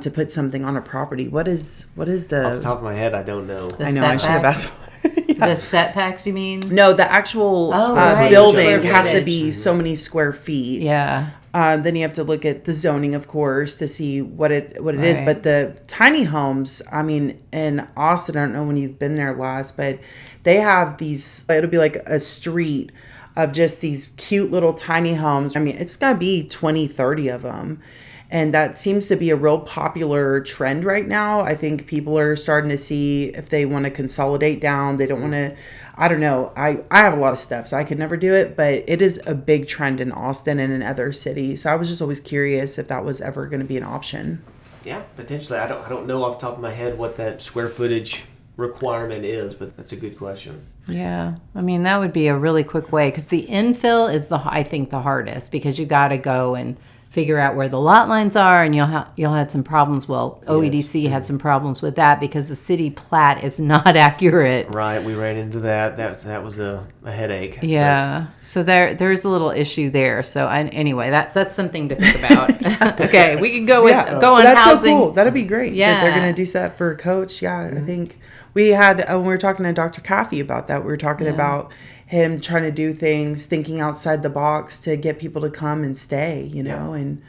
to put something on a property. What is Off the top of my head, I don't know. The I know I should have setbacks? asked. Yeah. The setbacks, you mean? No, the actual right. building Square has to footage. be so many square feet. Yeah. Then you have to look at the zoning, of course, to see what it is. Right. But the tiny homes, I mean, in Austin, I don't know when you've been there last, but they have these. It'll be like a street of just these cute little tiny homes. I mean, it's got to be 20, 30 of them. And that seems to be a real popular trend right now. I think people are starting to see if they want to consolidate down. They don't want to, I don't know. I have a lot of stuff, so I could never do it. But it is a big trend in Austin and in other cities. So I was just always curious if that was ever going to be an option. Yeah, potentially. I don't know off the top of my head what that square footage requirement is, but that's a good question. Yeah. I mean, that would be a really quick way because the infill is I think the hardest because you got to go and figure out where the lot lines are, and you'll have some problems. Well, OEDC had some problems with that because the city plat is not accurate. Right, we ran into that. That was a headache. Yeah, so there's a little issue there. So anyway, that's something to think about. Okay, we can go with go on That's housing. so cool. That'd be great. Yeah. That they're going to do that for a coach. Yeah, I think we had when we were talking to Dr. Caffey about that. We were talking about him trying to do things, thinking outside the box to get people to come and stay, and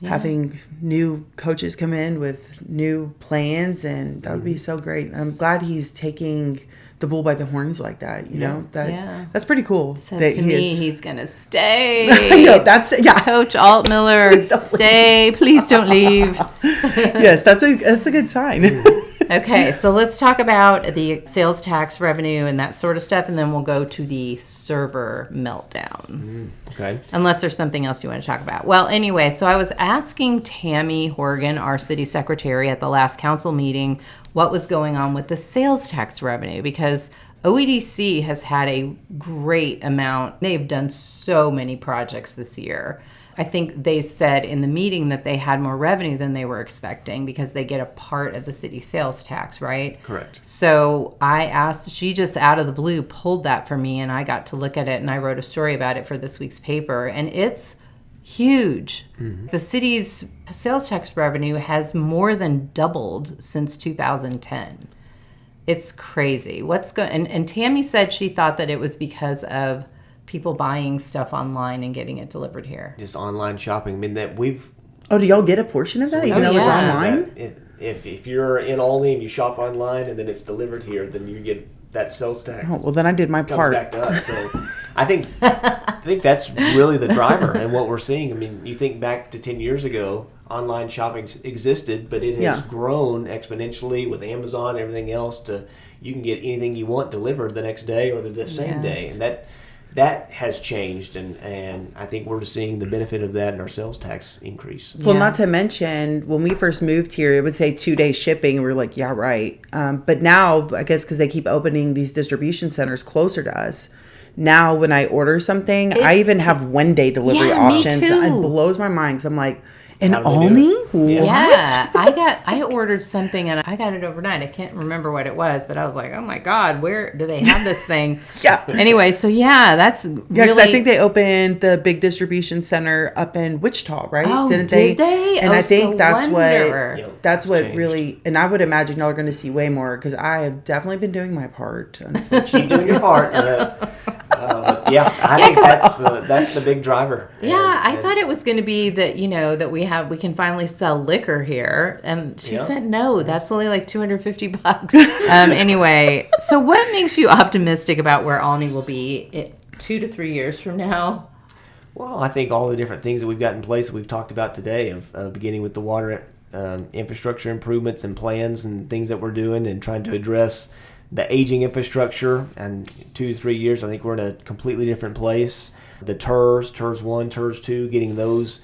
having new coaches come in with new plans, and that would be so great. I'm glad he's taking the bull by the horns like that, you know. That's pretty cool. Says to me, he's gonna stay. I know, Coach Altmiller, stay. Please don't leave. Yes, that's a good sign. Okay, so let's talk about the sales tax revenue and that sort of stuff, and then we'll go to the server meltdown. Okay. Unless there's something else you want to talk about. Well, anyway, so I was asking Tammy Horgan, our city secretary, at the last council meeting, what was going on with the sales tax revenue, because OEDC has had a great amount. They've done so many projects this year. I think they said in the meeting that they had more revenue than they were expecting because they get a part of the city sales tax, right? Correct. So I asked, she just out of the blue pulled that for me, and I got to look at it, and I wrote a story about it for this week's paper, and it's huge. The city's sales tax revenue has more than doubled since 2010. It's crazy. And Tammy said she thought that it was because of people buying stuff online and getting it delivered here. Just online shopping. I mean, that Oh, do y'all get a portion of that, even though it's online? If you're in Olney and you shop online and then it's delivered here, then you get that sales tax. Oh, well, then I did my part. Comes back to us. So I think that's really the driver and what we're seeing. I mean, you think back to 10 years ago, online shopping existed, but it has grown exponentially with Amazon and everything else to you can get anything you want delivered the next day or the same day. And that has changed, and I think we're seeing the benefit of that in our sales tax increase. Well, not to mention, when we first moved here, it would say 2-day shipping, and we were like, yeah, right. But now, I guess because they keep opening these distribution centers closer to us, now when I order something, I even have 1-day delivery options. Me too. It blows my mind because I'm like, in How do they Olney? do it? What? Yeah, I ordered something and I got it overnight. I can't remember what it was, but I was like, oh my God, where do they have this thing? Anyway, so that's Yeah, because I think they opened the big distribution center up in Wichita, right? Oh, Didn't did they? And I think that's wonder. what Changed. really, and I would imagine y'all are going to see way more because I have definitely been doing my part. Keep doing your part. I think that's the big driver. I thought it was going to be that, that we can finally sell liquor here. And she said, no, that's only like $250. Anyway, so what makes you optimistic about where Olney will be 2 to 3 years from now? Well, I think all the different things that we've got in place that we've talked about today, of beginning with the water infrastructure improvements and plans and things that we're doing and trying to address the aging infrastructure, and 2 to 3 years, I think we're in a completely different place. The TERS 1, TERS 2, getting those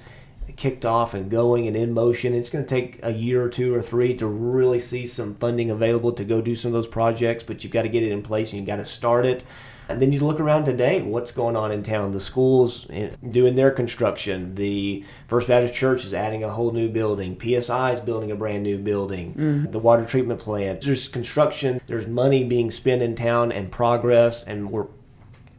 kicked off and going and in motion. It's going to take a year or 2 or 3 to really see some funding available to go do some of those projects, but you've got to get it in place and you've got to start it. And then you look around today, what's going on in town? The schools doing their construction. The First Baptist Church is adding a whole new building. PSI is building a brand new building. The water treatment plant. There's construction. There's money being spent in town and progress. And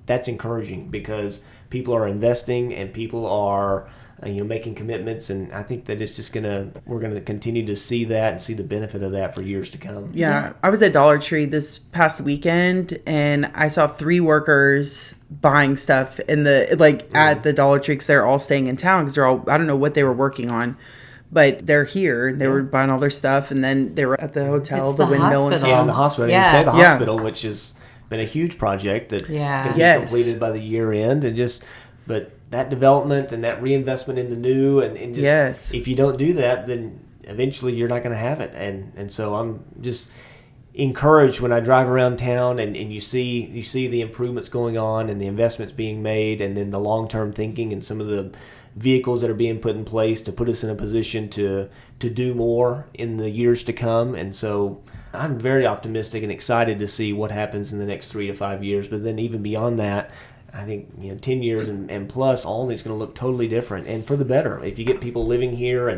that's encouraging because people are investing and people are making commitments, and I think that it's just we're gonna continue to see that and see the benefit of that for years to come. Yeah, I was at Dollar Tree this past weekend, and I saw 3 workers buying stuff in at the Dollar Tree because they're all staying in town because I don't know what they were working on, but they're here. They were buying all their stuff, and then they were at the hotel, the windmill in town. Yeah, the hospital. Yeah. You say the hospital, which has been a huge project that can be completed by the year end, but that development and that reinvestment in the new and just if you don't do that, then eventually you're not going to have it. And so I'm just encouraged when I drive around town and you see the improvements going on and the investments being made, and then the long-term thinking and some of the vehicles that are being put in place to put us in a position to do more in the years to come. And so I'm very optimistic and excited to see what happens in the next 3 to 5 years. But then even beyond that, I think 10 years and plus, Olney's going to look totally different and for the better. If you get people living here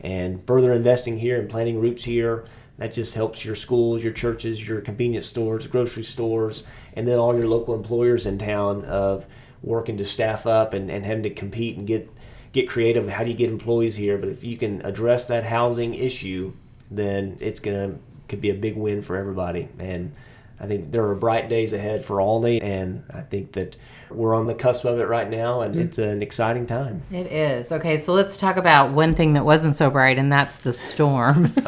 and further investing here and planting roots here, that just helps your schools, your churches, your convenience stores, grocery stores, and then all your local employers in town of working to staff up and having to compete and get creative. How do you get employees here? But if you can address that housing issue, then could be a big win for everybody. And I think there are bright days ahead for Olney, and I think that we're on the cusp of it right now, and it's an exciting time. It is. Okay, so let's talk about one thing that wasn't so bright, and that's the storm. Good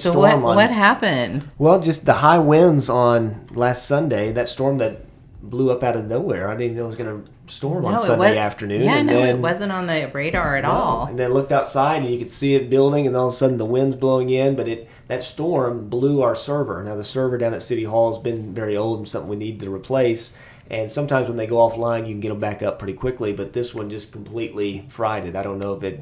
So storm. what happened? Well, just the high winds on last Sunday, that storm that blew up out of nowhere. I didn't even know it was going to storm on Sunday afternoon. Yeah, and it wasn't on the radar at all. And then looked outside and you could see it building, and all of a sudden the wind's blowing in, but that storm blew our server. Now, the server down at City Hall has been very old and something we need to replace. And sometimes when they go offline, you can get them back up pretty quickly. But this one just completely fried it. I don't know if it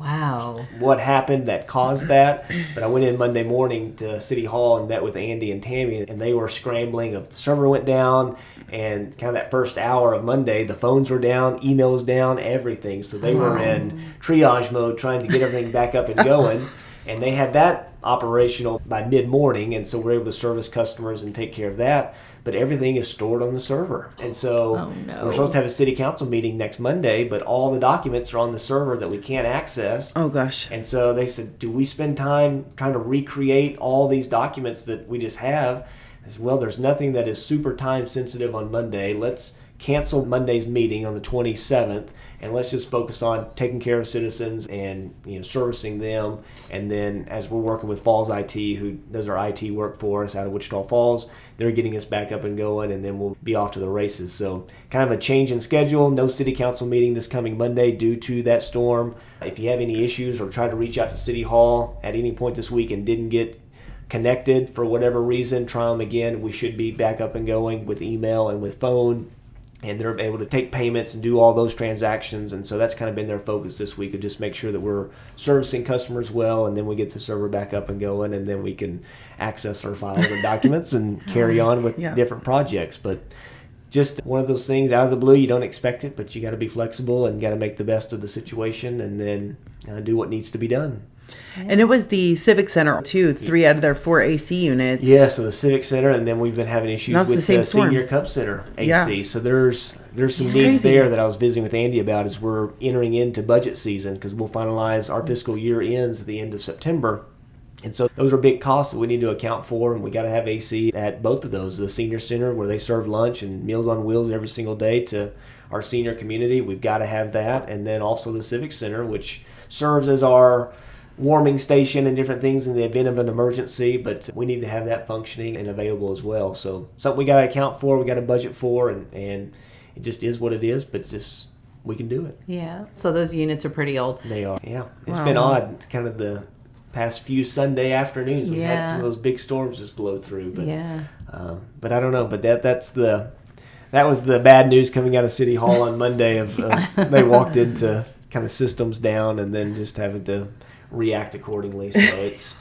what happened that caused that. But I went in Monday morning to City Hall and met with Andy and Tammy, and they were scrambling. The server went down, and kind of that first hour of Monday, the phones were down, emails down, everything. So they were in triage mode trying to get everything back up and going. And they had that operational by mid-morning, and so we're able to service customers and take care of that. But everything is stored on the server. And so we're supposed to have a city council meeting next Monday, but all the documents are on the server that we can't access. Oh, gosh. And so they said, do we spend time trying to recreate all these documents that we just have? I said, well, there's nothing that is super time sensitive on Monday. Let's cancel Monday's meeting on the 27th, and let's just focus on taking care of citizens and servicing them. And then as we're working with Falls IT, who does our IT work for us out of Wichita Falls, they're getting us back up and going, and then we'll be off to the races. So kind of a change in schedule. No city council meeting this coming Monday due to that storm. If you have any issues or try to reach out to City Hall at any point this week and didn't get connected for whatever reason, try them again. We should be back up and going with email and with phone. And they're able to take payments and do all those transactions. And so that's kind of been their focus this week, of just make sure that we're servicing customers well, and then we get the server back up and going, and then we can access our files and documents and carry on with different projects. But just one of those things out of the blue, you don't expect it, but you got to be flexible and got to make the best of the situation, and then do what needs to be done. And it was the Civic Center, too, 3 out of their 4 AC units. Yeah, so the Civic Center, and then we've been having issues with the Senior Cup Center AC. Yeah. So there's some needs there that I was visiting with Andy about as we're entering into budget season, because we'll finalize our fiscal year ends at the end of September. And so those are big costs that we need to account for, and we got to have AC at both of those. The Senior Center, where they serve lunch and Meals on Wheels every single day to our senior community, we've got to have that. And then also the Civic Center, which serves as our warming station and different things in the event of an emergency, but we need to have that functioning and available as well. So something we got to account for, we got to budget for, and it just is what it is, but just we can do it. Yeah. So those units are pretty old. They are. Yeah. It's been odd, kind of the past few Sunday afternoons. We've had some of those big storms just blow through. But, but I don't know. But that was the bad news coming out of City Hall on Monday. Of they walked into kind of systems down and then just having to react accordingly. So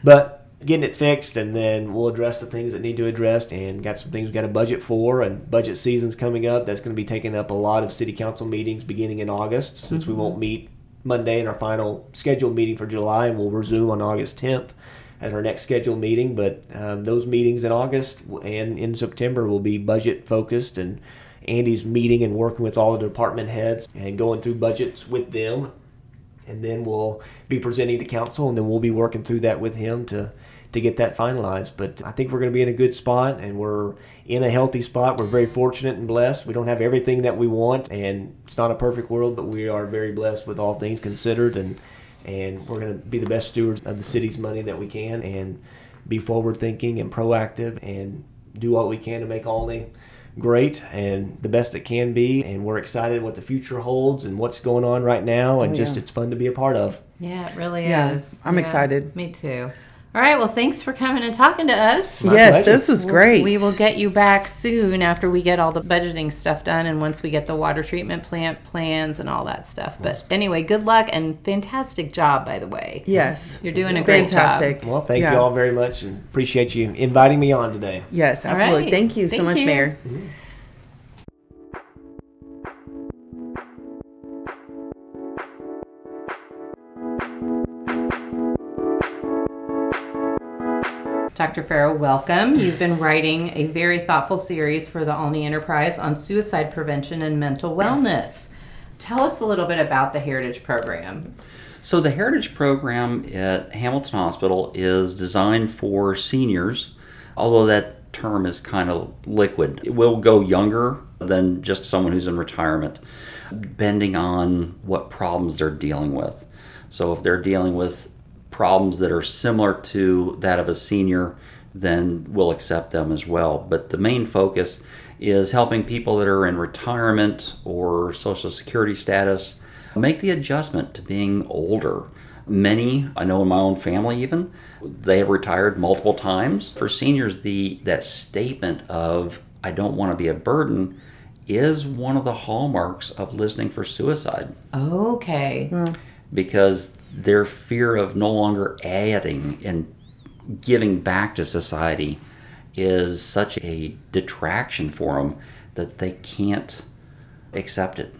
but getting it fixed, and then we'll address the things that need to address, and got some things we got to budget for, and budget season's coming up. That's going to be taking up a lot of city council meetings beginning in August, since we won't meet Monday in our final scheduled meeting for July, and we'll resume on August 10th at our next scheduled meeting. But those meetings in August and in September will be budget focused, and Andy's meeting and working with all the department heads and going through budgets with them. And then we'll be presenting to council, and then we'll be working through that with him to get that finalized. But I think we're going to be in a good spot, and we're in a healthy spot. We're very fortunate and blessed. We don't have everything that we want, and it's not a perfect world, but we are very blessed with all things considered, and we're going to be the best stewards of the city's money that we can, and be forward-thinking and proactive, and do all we can to make Olney great and the best it can be. And we're excited what the future holds and what's going on right now, and it's fun to be a part of. Yeah, it really is. I'm excited. Me too. All right, well, thanks for coming and talking to us. My pleasure. This was great. We will get you back soon after we get all the budgeting stuff done, and once we get the water treatment plant plans and all that stuff. But anyway, good luck, and fantastic job, by the way. Yes. You're doing a great job. Well, thank you all very much, and appreciate you inviting me on today. Yes, absolutely. Right. Thank you so much, Mayor. Mm-hmm. Dr. Ferow, welcome. You've been writing a very thoughtful series for the Olney Enterprise on suicide prevention and mental wellness. Tell us a little bit about the Heritage Program. So the Heritage Program at Hamilton Hospital is designed for seniors, although that term is kind of liquid. It will go younger than just someone who's in retirement, depending on what problems they're dealing with. So if they're dealing with problems that are similar to that of a senior, then we'll accept them as well. But the main focus is helping people that are in retirement or Social Security status make the adjustment to being older. Many, I know in my own family even, they have retired multiple times. For seniors, that statement of, I don't want to be a burden, is one of the hallmarks of listening for suicide. Okay. Because their fear of no longer adding and giving back to society is such a detraction for them that they can't accept it.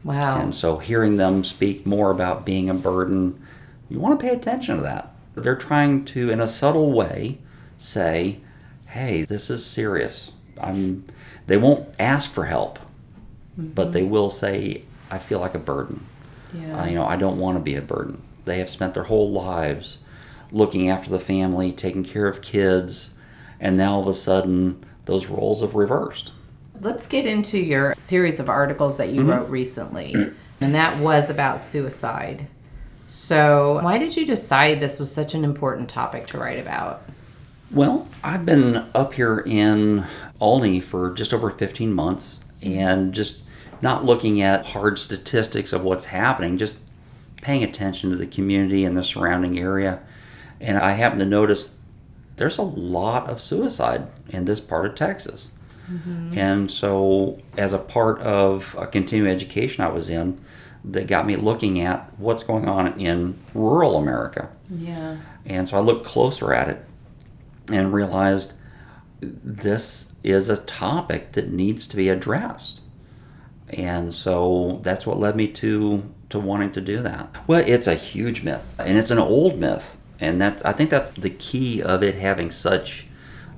Wow. And so hearing them speak more about being a burden, you want to pay attention to that. They're trying to, in a subtle way, say, hey, this is serious. They won't ask for help, but they will say, I feel like a burden. Yeah. I don't want to be a burden. They have spent their whole lives looking after the family, taking care of kids, and now all of a sudden those roles have reversed. Let's get into your series of articles that you wrote recently, and that was about suicide. So why did you decide this was such an important topic to write about? Well, I've been up here in Olney for just over 15 months and just not looking at hard statistics of what's happening, just paying attention to the community and the surrounding area. And I happen to notice there's a lot of suicide in this part of Texas. And so as a part of a continuing education I was in, that got me looking at what's going on in rural America. Yeah. And so I looked closer at it and realized this is a topic that needs to be addressed. And so that's what led me to wanting to do that. Well, it's a huge myth, and it's an old myth. And I think that's the key of it having such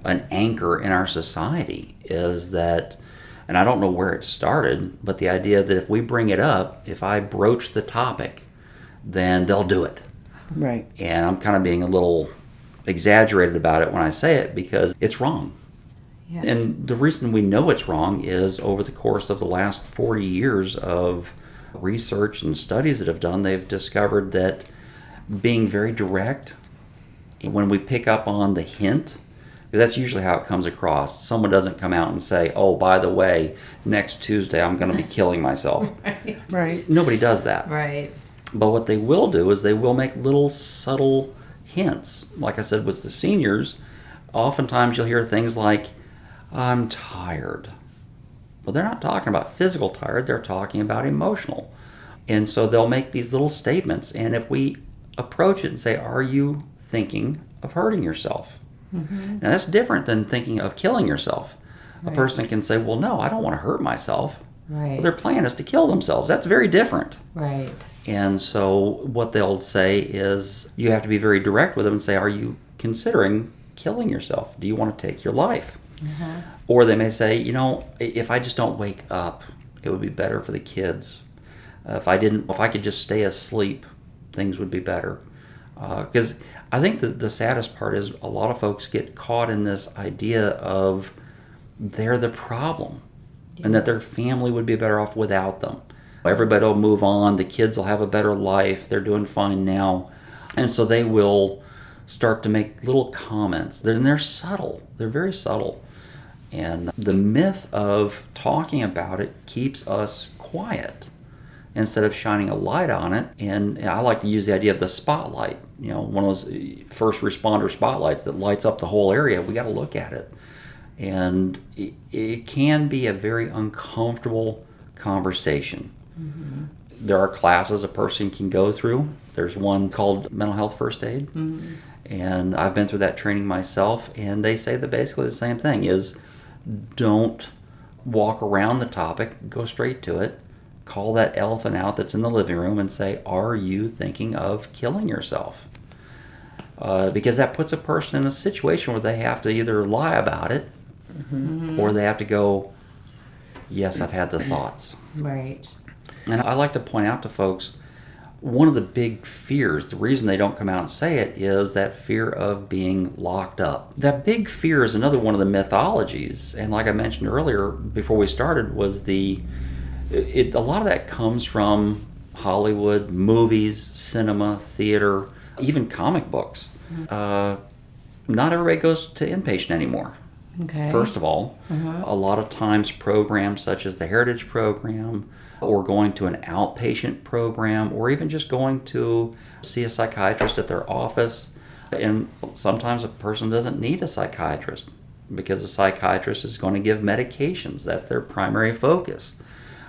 an anchor in our society, is that, and I don't know where it started, but the idea that if we bring it up, if I broach the topic, then they'll do it. Right. And I'm kind of being a little exaggerated about it when I say it because it's wrong. Yeah. And the reason we know it's wrong is over the course of the last 40 years of research and studies that have done, they've discovered that being very direct, when we pick up on the hint, because that's usually how it comes across. Someone doesn't come out and say, oh, by the way, next Tuesday I'm going to be killing myself. Right. Nobody does that. Right. But what they will do is they will make little subtle hints. Like I said, with the seniors, oftentimes you'll hear things like, I'm tired. Well, they're not talking about physical tired, they're talking about emotional. And so they'll make these little statements, and if we approach it and say, are you thinking of hurting yourself? Now that's different than thinking of killing yourself. A person can say, well, no, I don't want to hurt myself. Right. Well, their plan is to kill themselves. That's very different. Right. And so what they'll say is, you have to be very direct with them and say, are you considering killing yourself? Do you want to take your life? Or they may say, if I just don't wake up, it would be better for the kids. If I could just stay asleep, things would be better. Because I think that the saddest part is a lot of folks get caught in this idea of they're the problem and that their family would be better off without them. Everybody will move on. The kids will have a better life. They're doing fine now. And so they will start to make little comments. They're subtle. They're very subtle. And the myth of talking about it keeps us quiet instead of shining a light on it. And I like to use the idea of the spotlight, one of those first responder spotlights that lights up the whole area. We got to look at it. And it can be a very uncomfortable conversation. There are classes a person can go through. There's one called Mental Health First Aid. And I've been through that training myself. And they say that basically the same thing is, don't walk around the topic, go straight to it. Call that elephant out that's in the living room and say, are you thinking of killing yourself? Because that puts a person in a situation where they have to either lie about it or they have to go, yes, I've had the thoughts. Right. And I like to point out to folks, one of the big fears, the reason they don't come out and say it, is that fear of being locked up. That big fear is another one of the mythologies. And like I mentioned earlier, before we started, was a lot of that comes from Hollywood, movies, cinema, theater, even comic books. Not everybody goes to inpatient anymore. Okay. First of all, a lot of times programs such as the Heritage Program, or going to an outpatient program, or even just going to see a psychiatrist at their office. And sometimes a person doesn't need a psychiatrist because a psychiatrist is going to give medications. That's their primary focus.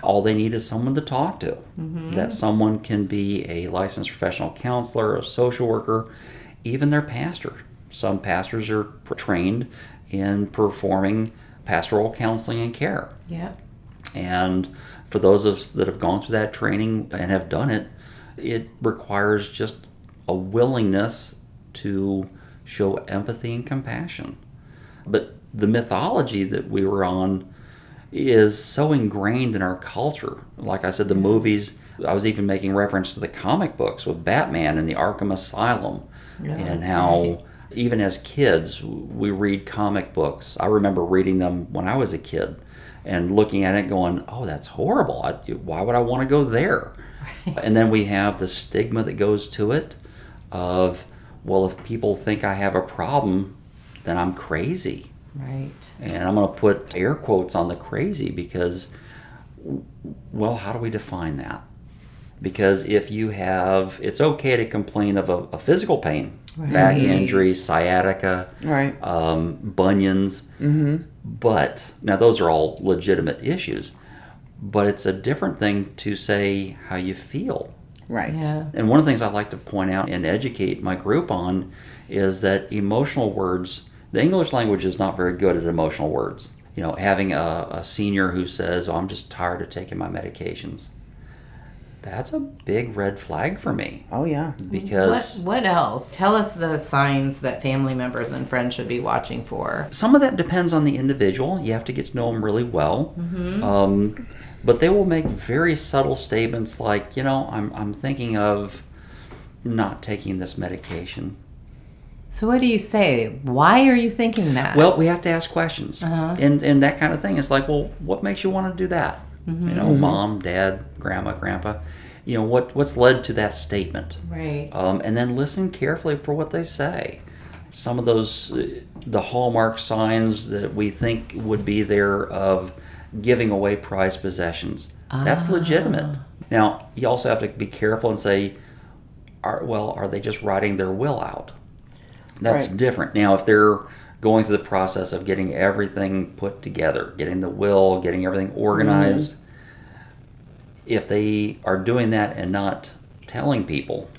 All they need is someone to talk to. That someone can be a licensed professional counselor, a social worker, even their pastor. Some pastors are trained in performing pastoral counseling and care. Yeah. And for those of us that have gone through that training and have done it, it requires just a willingness to show empathy and compassion. But the mythology that we were on is so ingrained in our culture. Like I said, the movies, I was even making reference to the comic books with Batman and the Arkham Asylum, and how even as kids we read comic books. I remember reading them when I was a kid and looking at it going, oh, that's horrible. Why would I want to go there? And then we have the stigma that goes to it of, well, if people think I have a problem, then I'm crazy. Right. And I'm going to put air quotes on the crazy because, well, how do we define that? Because if you have, it's okay to complain of a physical pain, back injury, sciatica, bunions, but now those are all legitimate issues, but it's a different thing to say how you feel. Right. Yeah. And one of the things I like to point out and educate my group on is that emotional words, the English language is not very good at emotional words. You know, having a senior who says, oh, I'm just tired of taking my medications. That's a big red flag for me. Oh, yeah. Because What else? Tell us the signs that family members and friends should be watching for. some of that depends on the individual. You have to get to know them really well. But they will make very subtle statements like, you know, I'm thinking of not taking this medication. So what do you say? Why are you thinking that? Well, we have to ask questions. And that kind of thing is like, well, what makes you want to do that? You know, mom, dad, grandma, grandpa. You know, what's led to that statement? Right. And then listen carefully for what they say. Some of those, the hallmark signs that we think would be there of giving away prized possessions. That's legitimate. Now, you also have to be careful and say, are they just writing their will out? That's different. Now, if they're going through the process of getting everything put together, getting the will, getting everything organized, if they are doing that and not telling people,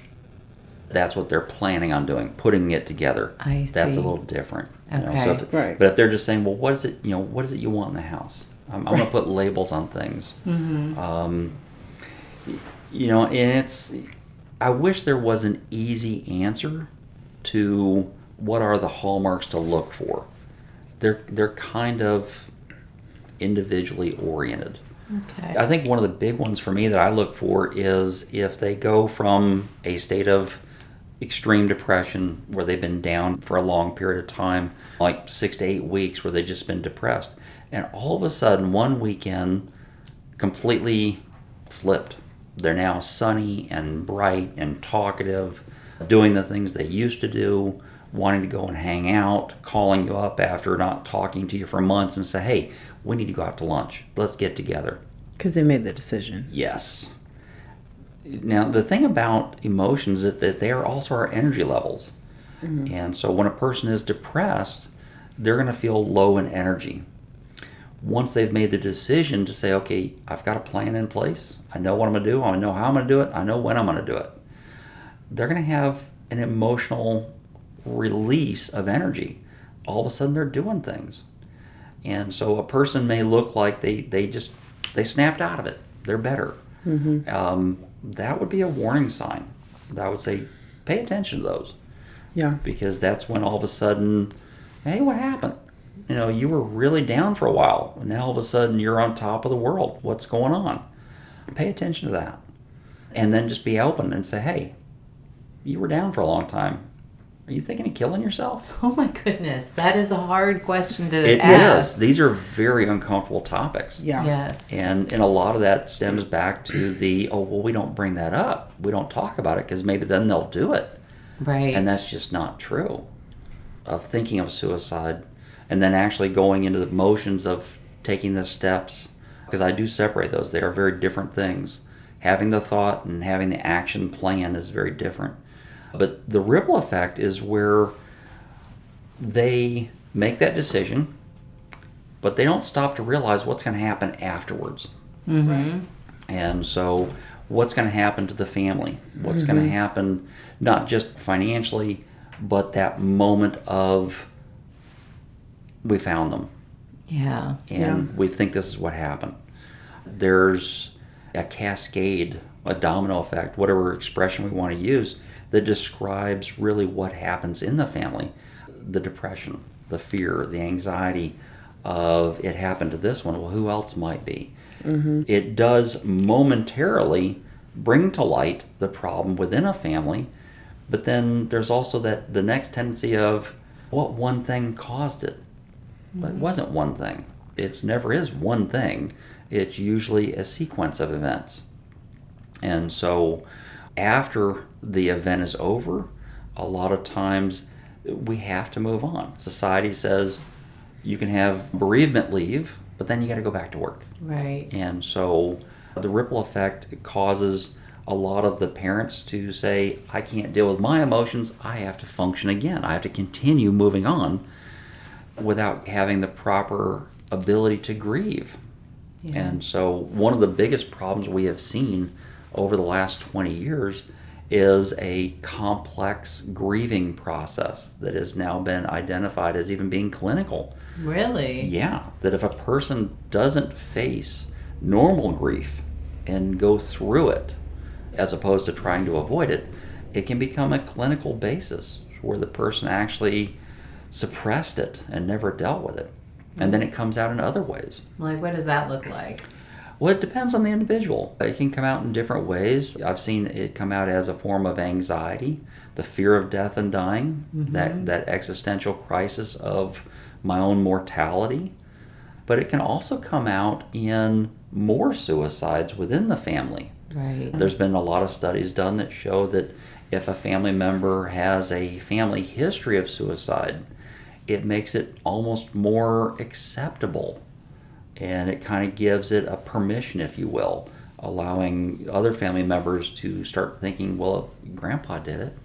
that's what they're planning on doing, putting it together. I see. That's a little different. You know? Okay. So if, but if they're just saying, well, what is it you want in the house? I'm going to put labels on things. You know, and I wish there was an easy answer to what are the hallmarks to look for. They're kind of individually oriented. Okay. I think one of the big ones for me that I look for is if they go from a state of extreme depression where they've been down for a long period of time, like 6 to 8 weeks where they've just been depressed, and all of a sudden one weekend completely flipped. They're now sunny and bright and talkative, doing the things they used to do, wanting to go and hang out, calling you up after not talking to you for months and say, hey, we need to go out to lunch. Let's get together. Because they made the decision. Yes. Now, the thing about emotions is that they are also our energy levels. And so when a person is depressed, they're going to feel low in energy. Once they've made the decision to say, okay, I've got a plan in place. I know what I'm going to do. I know how I'm going to do it. I know when I'm going to do it. They're going to have an emotional release of energy. All of a sudden they're doing things. And so a person may look like they snapped out of it. They're better. That would be a warning sign. I would say pay attention to those. Yeah. Because that's when all of a sudden, hey, what happened? You know, you were really down for a while. And now all of a sudden you're on top of the world. What's going on? Pay attention to that. And then just be open and say, hey, you were down for a long time. Are you thinking of killing yourself? Oh my goodness, that is a hard question to It ask. is. These are very uncomfortable topics. Yeah. Yes. And a lot of that stems back to we don't bring that up. We don't talk about it because maybe then they'll do it. Right. And that's just not true. Of thinking of suicide. and then actually going into the motions of taking the steps, because I do separate those. They are very different things. Having the thought and having the action plan is very different. But the ripple effect is where they make that decision, but they don't stop to realize what's going to happen afterwards. Mm-hmm. And so what's going to happen to the family? What's going to happen, not just financially, but that moment of, we found them. Yeah. And we think this is what happened. There's a cascade, a domino effect, whatever expression we want to use, that describes really what happens in the family. The depression, the fear, the anxiety of it happened to this one. Well, who else might be? It does momentarily bring to light the problem within a family, but then there's also that the next tendency of what one thing caused it. It wasn't one thing. It never is one thing. It's usually a sequence of events. And so after the event is over, a lot of times we have to move on. Society says you can have bereavement leave, but then you got to go back to work. Right. And so the ripple effect causes a lot of the parents to say, I can't deal with my emotions. I have to function again. I have to continue moving on without having the proper ability to grieve. Yeah. And so one of the biggest problems we have seen over the last 20 years is a complex grieving process that has now been identified as even being clinical. Really? Yeah, that if a person doesn't face normal grief and go through it, as opposed to trying to avoid it, it can become a clinical basis where the person actually suppressed it and never dealt with it. And then it comes out in other ways. Like, what does that look like? Well, it depends on the individual. It can come out in different ways. I've seen it come out as a form of anxiety, the fear of death and dying, that existential crisis of my own mortality. But it can also come out in more suicides within the family. Right. There's been a lot of studies done that show that if a family member has a family history of suicide, it makes it almost more acceptable. And it kind of gives it a permission, if you will, allowing other family members to start thinking, well, if Grandpa did it,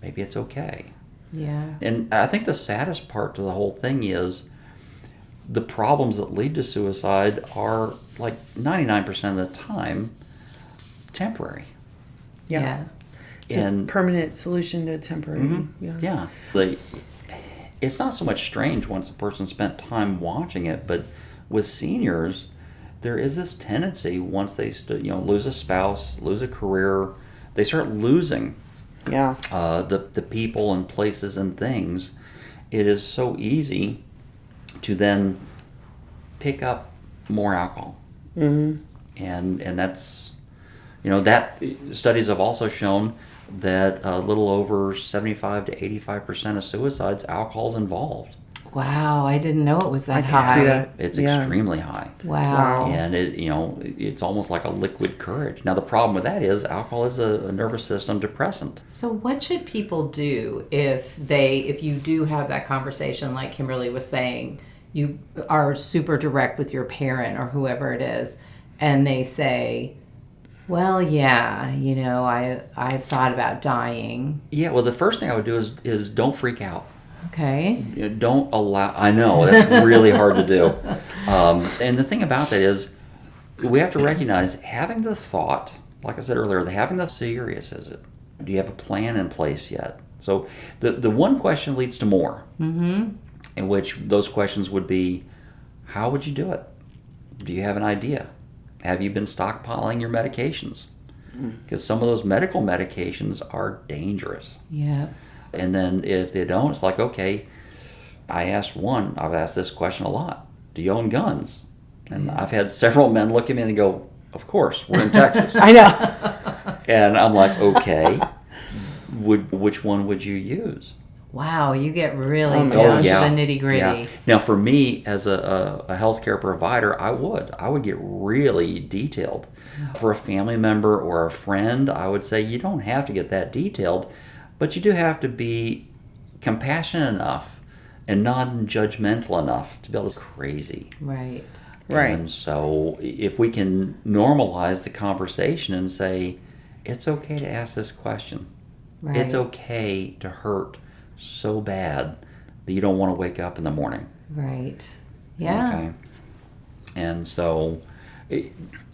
maybe it's okay. Yeah. And I think the saddest part to the whole thing is the problems that lead to suicide are, like 99% of the time, temporary. Yeah. It's a permanent solution to a temporary. Yeah. It's not so much strange once a person spent time watching it, but with seniors, there is this tendency once they lose a spouse, lose a career, they start losing the people and places and things. It is so easy to then pick up more alcohol, and that's that studies have also shown that a little over 75 to 85% of suicides, alcohol's involved. Wow, I didn't know it was that I high. can see that. It's extremely high. Wow. And it's almost like a liquid courage. Now the problem with that is alcohol is a nervous system depressant. So what should people do if you do have that conversation like Kimberly was saying, you are super direct with your parent or whoever it is, and they say, well, yeah, I've thought about dying. Yeah, well the first thing I would do is don't freak out. Okay. Don't allow, I know, that's really hard to do. And the thing about that is we have to recognize having the thought, like I said earlier, having the serious is it? Do you have a plan in place yet? So the one question leads to more, in which those questions would be, how would you do it? Do you have an idea? Have you been stockpiling your medications? Because some of those medical medications are dangerous. Yes. And then if they don't, it's like, okay, I've asked this question a lot. Do you own guns? And I've had several men look at me and they go, of course, we're in Texas. I know. And I'm like, okay, which one would you use? Wow, you get really down to the nitty gritty. Yeah. Now, for me, as a healthcare provider, I would get really detailed. For a family member or a friend, I would say you don't have to get that detailed, but you do have to be compassionate enough and non-judgmental enough to be able to crazy. Right. Right. And so if we can normalize the conversation and say, it's okay to ask this question. Right. It's okay to hurt so bad that you don't want to wake up in the morning. Right. Yeah. Okay. And so...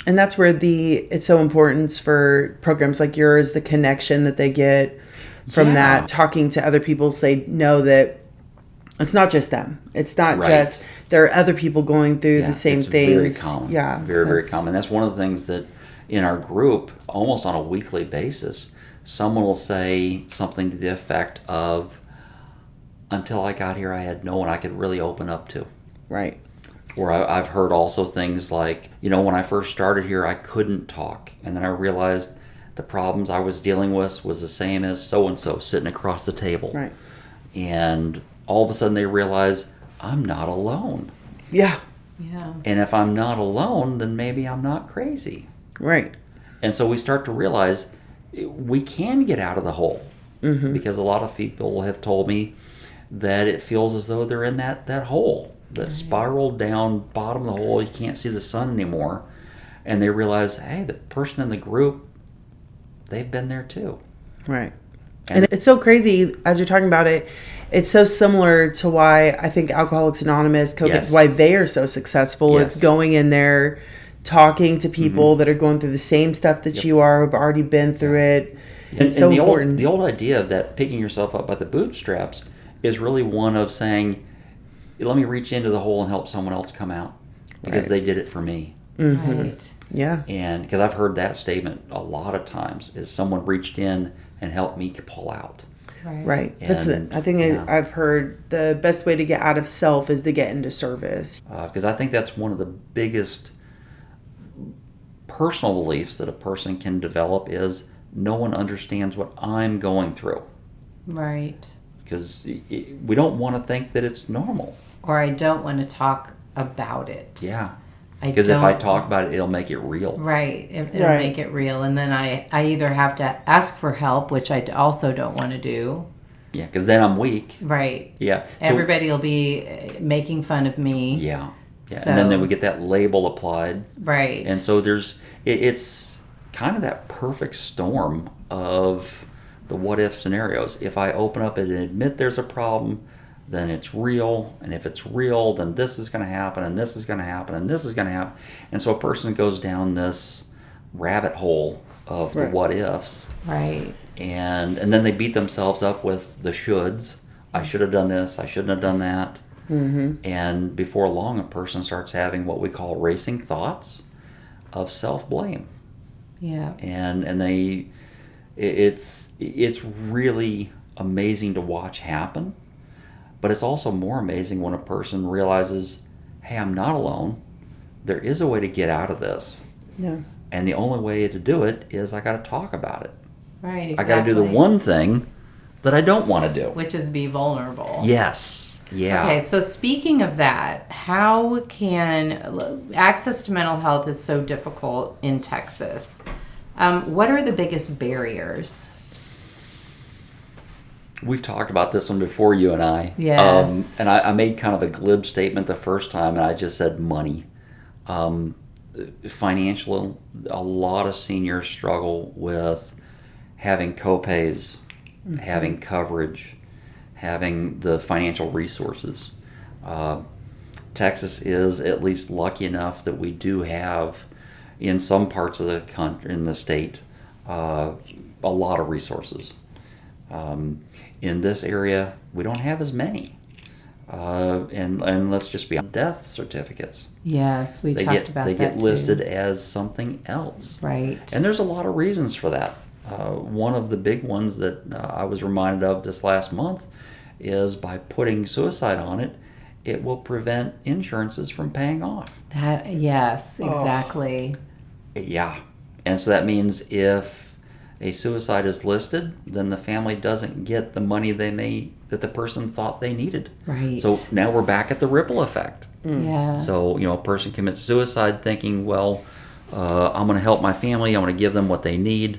And that's where it's so important for programs like yours, the connection that they get from that, talking to other people so they know that it's not just them. It's not just, there are other people going through the same things. Very common. Yeah. Very common. That's one of the things that in our group, almost on a weekly basis, someone will say something to the effect of, until I got here, I had no one I could really open up to. Right. Or I've heard also things like, when I first started here, I couldn't talk. And then I realized the problems I was dealing with was the same as so-and-so sitting across the table. Right. And all of a sudden they realize, I'm not alone. Yeah. Yeah. And if I'm not alone, then maybe I'm not crazy. Right. And so we start to realize we can get out of the hole. Mm-hmm. Because a lot of people have told me that it feels as though they're in that hole. That spiral down bottom of the hole, you can't see the sun anymore. And they realize, hey, the person in the group, they've been there too. Right. And it's so crazy as you're talking about it. It's so similar to why I think Alcoholics Anonymous, why they are so successful. Yes. It's going in there, talking to people that are going through the same stuff that you are, have already been through it. It's so important. The old idea of that picking yourself up by the bootstraps is really one of saying, let me reach into the hole and help someone else come out because they did it for me. Mm-hmm. Right. Yeah. And because I've heard that statement a lot of times, is someone reached in and helped me pull out. Right. That's it. I think I've heard the best way to get out of self is to get into service. Because I think that's one of the biggest personal beliefs that a person can develop is no one understands what I'm going through. Right. Because we don't want to think that it's normal. Or I don't want to talk about it. Yeah. Because if I talk about it, it'll make it real. Right. It'll make it real. And then I either have to ask for help, which I also don't want to do. Yeah, because then I'm weak. Right. Yeah. So, everybody will be making fun of me. Yeah. So, and then we get that label applied. Right. And so it's kind of that perfect storm of the what if scenarios. If I open up and admit there's a problem, then it's real. And if it's real, then this is going to happen, and this is going to happen, and this is going to happen. And so a person goes down this rabbit hole of the what ifs. Right. And then they beat themselves up with the shoulds. I should have done this. I shouldn't have done that. Mm-hmm. And before long, a person starts having what we call racing thoughts of self-blame. Yeah. And it's really amazing to watch happen. But it's also more amazing when a person realizes, hey, I'm not alone. There is a way to get out of this. Yeah. And the only way to do it is I got to talk about it. Right, exactly. I got to do the one thing that I don't want to do. Which is be vulnerable. Yes. Yeah. Okay, so speaking of that, how can access to mental health is so difficult in Texas? What are the biggest barriers? We've talked about this one before, you and I. Yes. And I made kind of a glib statement the first time, and I just said money. Financial, a lot of seniors struggle with having co-pays, having coverage, having the financial resources. Texas is at least lucky enough that we do have, in some parts of the country, in the state, a lot of resources. In this area, we don't have as many. And let's just be honest, death certificates. Yes, we talked about that. They get listed too. As something else. Right. And there's a lot of reasons for that. One of the big ones that I was reminded of this last month is by putting suicide on it, it will prevent insurances from paying off. Yes, exactly. Yeah. And so that means if a suicide is listed, then the family doesn't get the money that the person thought they needed. Right. So now we're back at the ripple effect. Yeah. So, a person commits suicide thinking, well, I'm going to help my family, I'm going to give them what they need.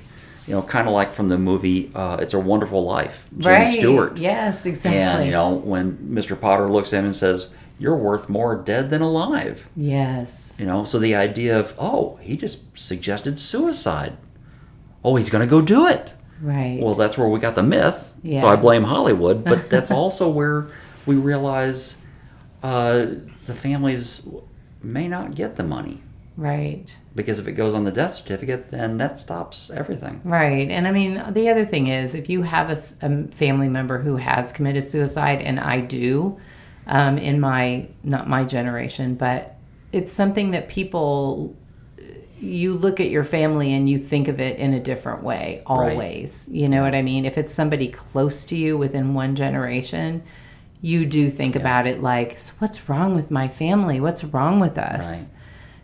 kind of like from the movie It's a Wonderful Life, Jimmy Right. Stewart. Yes, exactly. And, when Mr. Potter looks at him and says, "You're worth more dead than alive." Yes. So the idea of, he just suggested suicide. Oh, he's going to go do it. Right. Well, that's where we got the myth. Yeah. So I blame Hollywood, but that's also where we realize the families may not get the money. Right. Because if it goes on the death certificate, then that stops everything. Right. And I mean, the other thing is, if you have a family member who has committed suicide, and I do, in not my generation, but it's something that you look at your family and you think of it in a different way, always. Right. You know what I mean? If it's somebody close to you within one generation, you do think about it like, so what's wrong with my family? What's wrong with us? Right.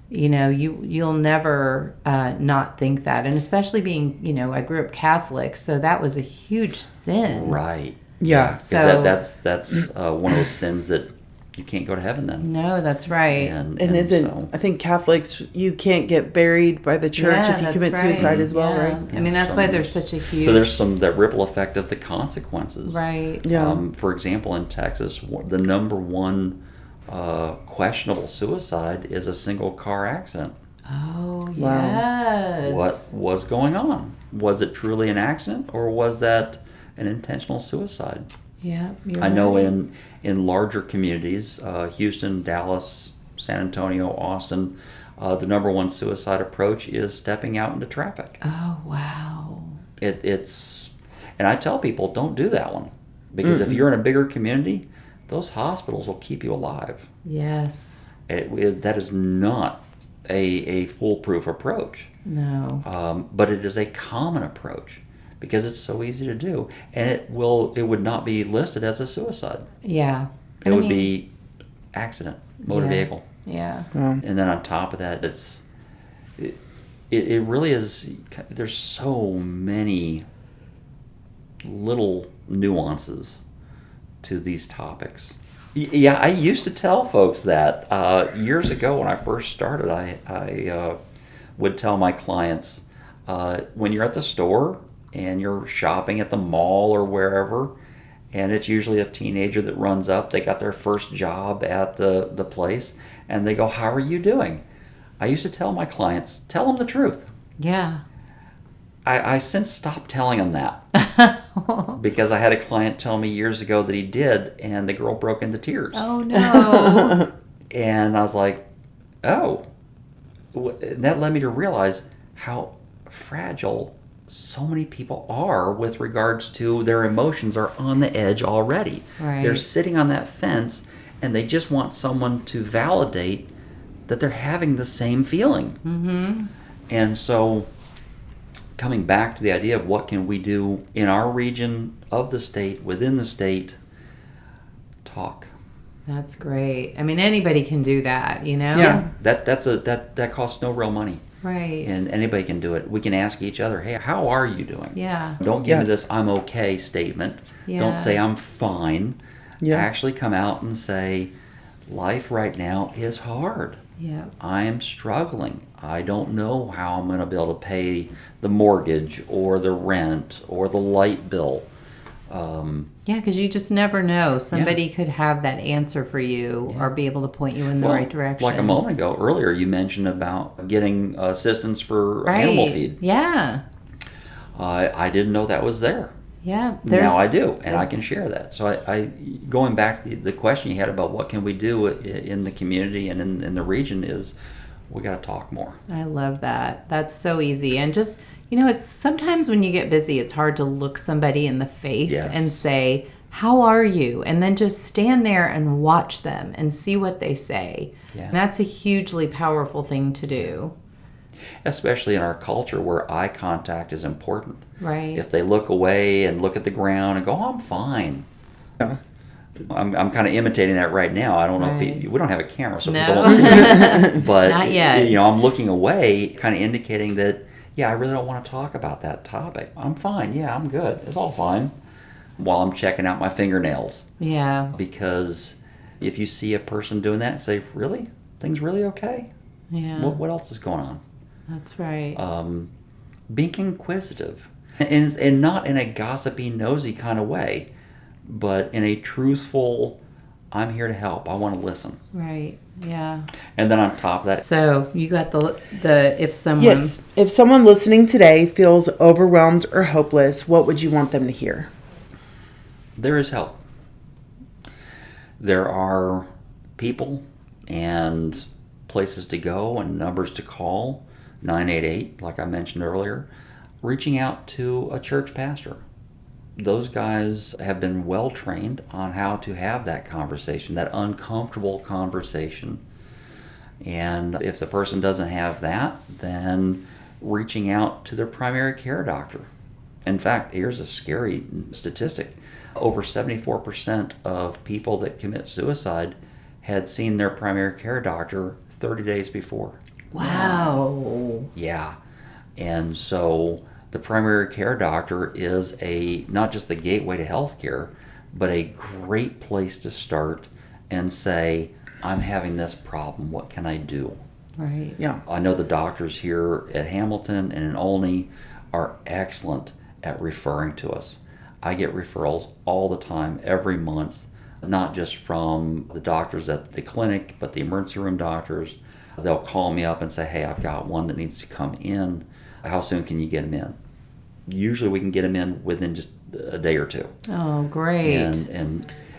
You'll never not think that. And especially being, I grew up Catholic, so that was a huge sin. Right. Yeah. Because that's one of those sins that you can't go to heaven then. No, that's right. And I think Catholics, you can't get buried by the church Yeah, if you that's commit right. suicide as well, Yeah. right? I mean, that's why there's such a huge... So there's that ripple effect of the consequences. Right. Yeah. For example, in Texas, the number one questionable suicide is a single car accident. Oh, Wow. yes. What was going on? Was it truly an accident, or was that an intentional suicide? Yeah, you're I know right. in larger communities, Houston, Dallas, San Antonio, Austin, the number one suicide approach is stepping out into traffic. Oh, wow. It's and I tell people, don't do that one, because if you're in a bigger community, those hospitals will keep you alive. Yes. That is not a foolproof approach, No. but it is a common approach because it's so easy to do, and it would not be listed as a suicide. Yeah. It would be accident, motor Yeah. vehicle. Yeah. And then on top of that, it really is. There's so many little nuances to these topics. Yeah, I used to tell folks that years ago when I first started. I would tell my clients when you're at the store and you're shopping at the mall or wherever, and it's usually a teenager that runs up. They got their first job at the place, and they go, "How are you doing?" I used to tell my clients, tell them the truth. Yeah. I since stopped telling them that because I had a client tell me years ago that he did, and the girl broke into tears. Oh, no. And I was like, oh. That led me to realize how fragile so many people are with regards to their emotions are on the edge already. Right. They're sitting on that fence, and they just want someone to validate that they're having the same feeling. Mm-hmm. And so coming back to the idea of what can we do in our region of the state, within the state, talk. That's great. I mean, anybody can do that, Yeah. That costs no real money. Right. And anybody can do it. We can ask each other, hey, how are you doing? Yeah. Don't give me this I'm okay statement. Yeah. Don't say I'm fine. Yeah. Actually come out and say, life right now is hard. Yeah. I am struggling. I don't know how I'm going to be able to pay the mortgage or the rent or the light bill. Yeah, because you just never know. Somebody could have that answer for you or be able to point you in the right direction. Like a moment ago, earlier, you mentioned about getting assistance for animal feed. Yeah. I didn't know that was there. Yeah. Now I do, and I can share that. So I going back to the question you had about what can we do in the community and in the region is we got to talk more. I love that. That's so easy. And just, it's sometimes when you get busy, it's hard to look somebody in the face and say, how are you? And then just stand there and watch them and see what they say. Yeah. And that's a hugely powerful thing to do. Especially in our culture where eye contact is important. Right. If they look away and look at the ground and go, oh, I'm fine. Yeah. I'm kind of imitating that right now. I don't know Right. if we don't have a camera, so No. people don't see it. But Not yet. I'm looking away, kind of indicating that, I really don't want to talk about that topic. I'm fine. Yeah, I'm good. It's all fine. While I'm checking out my fingernails. Yeah. Because if you see a person doing that, say, really? Things really okay? Yeah. What else is going on? That's right. Being inquisitive. And not in a gossipy, nosy kind of way, but in a truthful, I'm here to help. I want to listen. Right. Yeah. And then on top of that, So you got the if someone. Yes. If someone listening today feels overwhelmed or hopeless, what would you want them to hear? there is help. There are people and places to go and numbers to call. 988, like I mentioned earlier, reaching out to a church pastor. Those guys have been well trained on how to have that conversation, that uncomfortable conversation. And if the person doesn't have that, then reaching out to their primary care doctor. In fact, here's a scary statistic. Over 74% of people that commit suicide had seen their primary care doctor 30 days before. Wow. Yeah. And so the primary care doctor is not just the gateway to healthcare, but a great place to start and say, I'm having this problem. What can I do? Right. Yeah. I know the doctors here at Hamilton and in Olney are excellent at referring to us. I get referrals all the time, every month, not just from the doctors at the clinic, but the emergency room doctors. They'll call me up and say, hey, I've got one that needs to come in. How soon can you get him in? Usually we can get him in within just a day or two. Oh, great.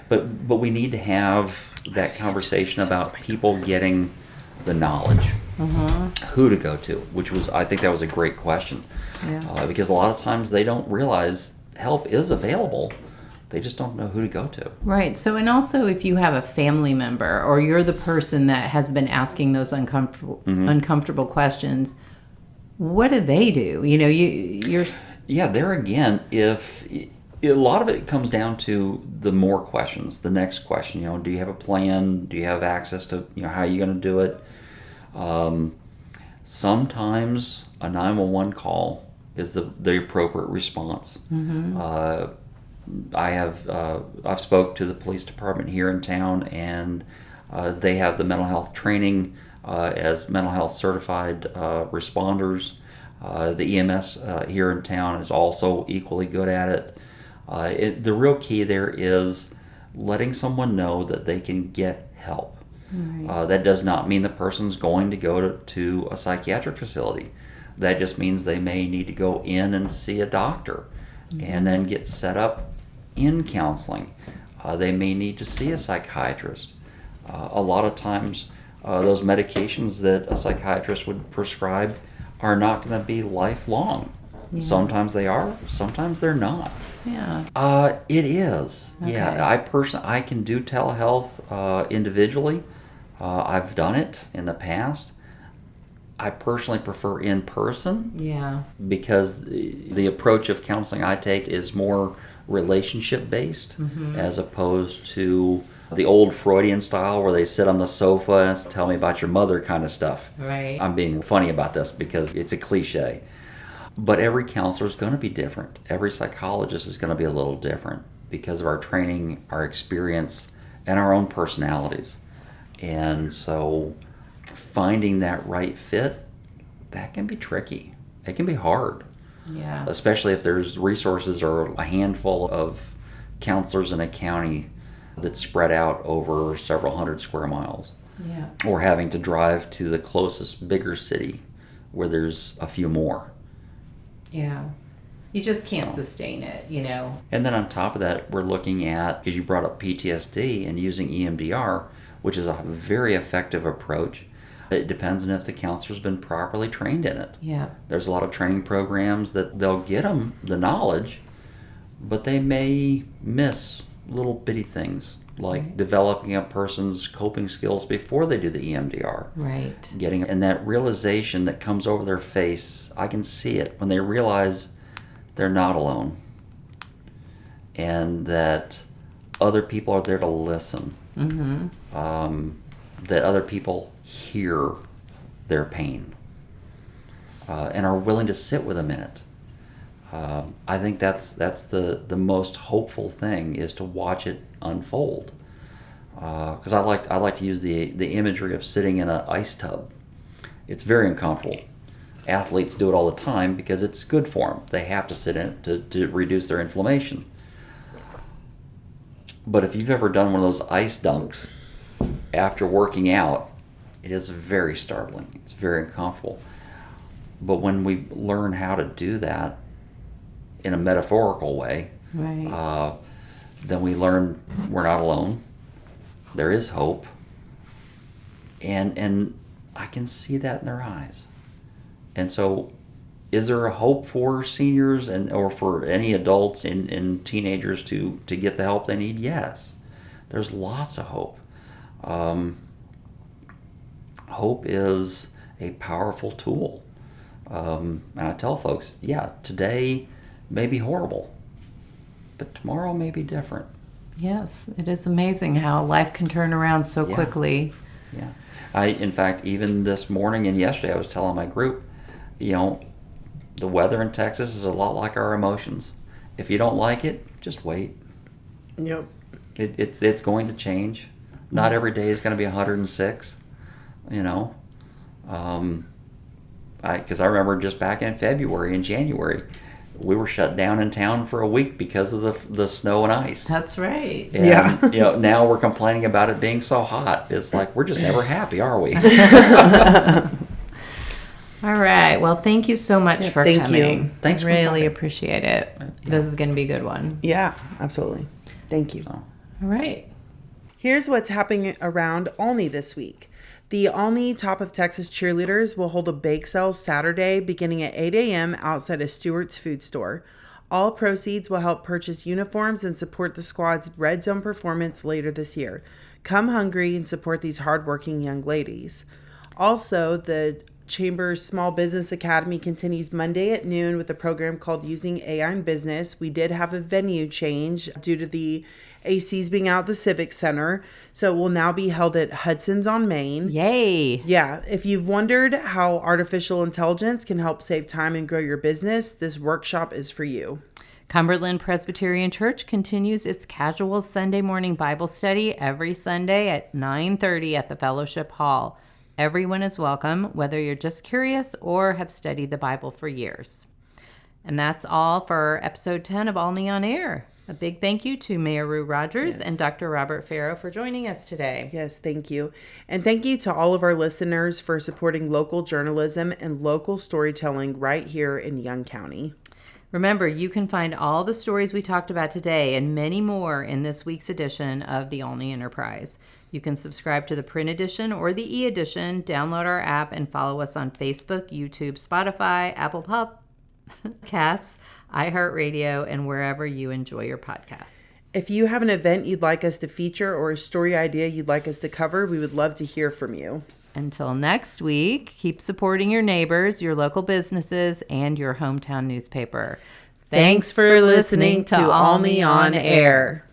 But we need to have that conversation about people getting the knowledge, who to go to, I think that was a great question. Yeah. Because a lot of times they don't realize help is available. They just don't know who to go to. Right. So, and also if you have a family member or you're the person that has been asking those uncomfortable questions, what do they do? You know, you're... Yeah, there again, if a lot of it comes down to the more questions, the next question, you know, do you have a plan? Do you have access to, you know, how are you going to do it? Sometimes a 911 call is the appropriate response. I've spoke to the police department here in town, and they have the mental health training as mental health certified responders. The EMS here in town is also equally good at it. The real key there is letting someone know that they can get help. Right. That does not mean the person's going to go to a psychiatric facility. That just means they may need to go in and see a doctor and then get set up in counseling. They may need to see a psychiatrist. A lot of times those medications that a psychiatrist would prescribe are not going to be lifelong. Yeah. Sometimes they are, sometimes they're not. Yeah. It is. Okay. Yeah, I can do telehealth individually. I've done it in the past. I personally prefer in person. Yeah. Because the approach of counseling I take is more relationship based as opposed to the old Freudian style where they sit on the sofa and tell me about your mother kind of stuff. Right. I'm being funny about this because it's a cliche. But every counselor is going to be different. Every psychologist is going to be a little different because of our training, our experience, and our own personalities. And so finding that right fit, that can be tricky. It can be hard. Yeah. Especially if there's resources or a handful of counselors in a county that's spread out over several hundred square miles. Yeah. Or having to drive to the closest bigger city where there's a few more. Yeah. You just can't sustain it, you know. And then on top of that, we're looking at, because you brought up PTSD and using EMDR, which is a very effective approach. It depends on if the counselor's been properly trained in it. Yeah. There's a lot of training programs that they'll get them the knowledge, but they may miss little bitty things like developing a person's coping skills before they do the EMDR. Right. And that realization that comes over their face, I can see it when they realize they're not alone and that other people are there to listen. That other people hear their pain and are willing to sit with them in it. I think that's the most hopeful thing is to watch it unfold. Because I like to use the imagery of sitting in an ice tub. It's very uncomfortable. athletes do it all the time because it's good for them. They have to sit in it to reduce their inflammation. But if you've ever done one of those ice dunks after working out, it is very startling. It's very uncomfortable. But when we learn how to do that in a metaphorical way, Right. then we learn we're not alone. There is hope. And I can see that in their eyes. And so, is there a hope for seniors or for any adults and teenagers to get the help they need? Yes. There's lots of hope. Hope is a powerful tool. And I tell folks, yeah, today may be horrible, but tomorrow may be different. Yes, it is amazing how life can turn around so quickly. Yeah. In fact, even this morning and yesterday, I was telling my group, the weather in Texas is a lot like our emotions. If you don't like it, just wait. Yep. It's going to change. Not every day is going to be 106, because I remember just back in February and January, we were shut down in town for a week because of the snow and ice. That's right. And, now we're complaining about it being so hot. It's like we're just never happy, are we? All right. Well, thank you so much for thank coming. you. Thanks for really coming. appreciate it. This is going to be a good one. Yeah, absolutely. Thank you. All right. Here's what's happening around Olney this week. The Olney Top of Texas Cheerleaders will hold a bake sale Saturday beginning at 8 a.m. outside of Stewart's Food Store. All proceeds will help purchase uniforms and support the squad's Red Zone performance later this year. Come hungry and support these hardworking young ladies. Also, the Chamber's Small Business Academy continues Monday at noon with a program called Using AI in Business. We did have a venue change due to the ACs being out at the Civic Center, so it will now be held at Hudson's on Main. Yay. Yeah, if you've wondered how artificial intelligence can help save time and grow your business, this workshop is for you. Cumberland Presbyterian Church continues its casual Sunday morning Bible study every Sunday at 9:30 at the Fellowship Hall. Everyone is welcome, whether you're just curious or have studied the Bible for years. And that's all for episode 10 of Olney On Air. A big thank you to Mayor Rue Rogers and Dr. Robert Ferow for joining us today. Yes, thank you. And thank you to all of our listeners for supporting local journalism and local storytelling right here in Young County. Remember, you can find all the stories we talked about today and many more in this week's edition of the Olney Enterprise. You can subscribe to the print edition or the e-edition, download our app, and follow us on Facebook, YouTube, Spotify, Apple Podcasts, iHeartRadio, and wherever you enjoy your podcasts. If you have an event you'd like us to feature or a story idea you'd like us to cover, we would love to hear from you. Until next week, keep supporting your neighbors, your local businesses, and your hometown newspaper. Thanks for listening to Olney On Air.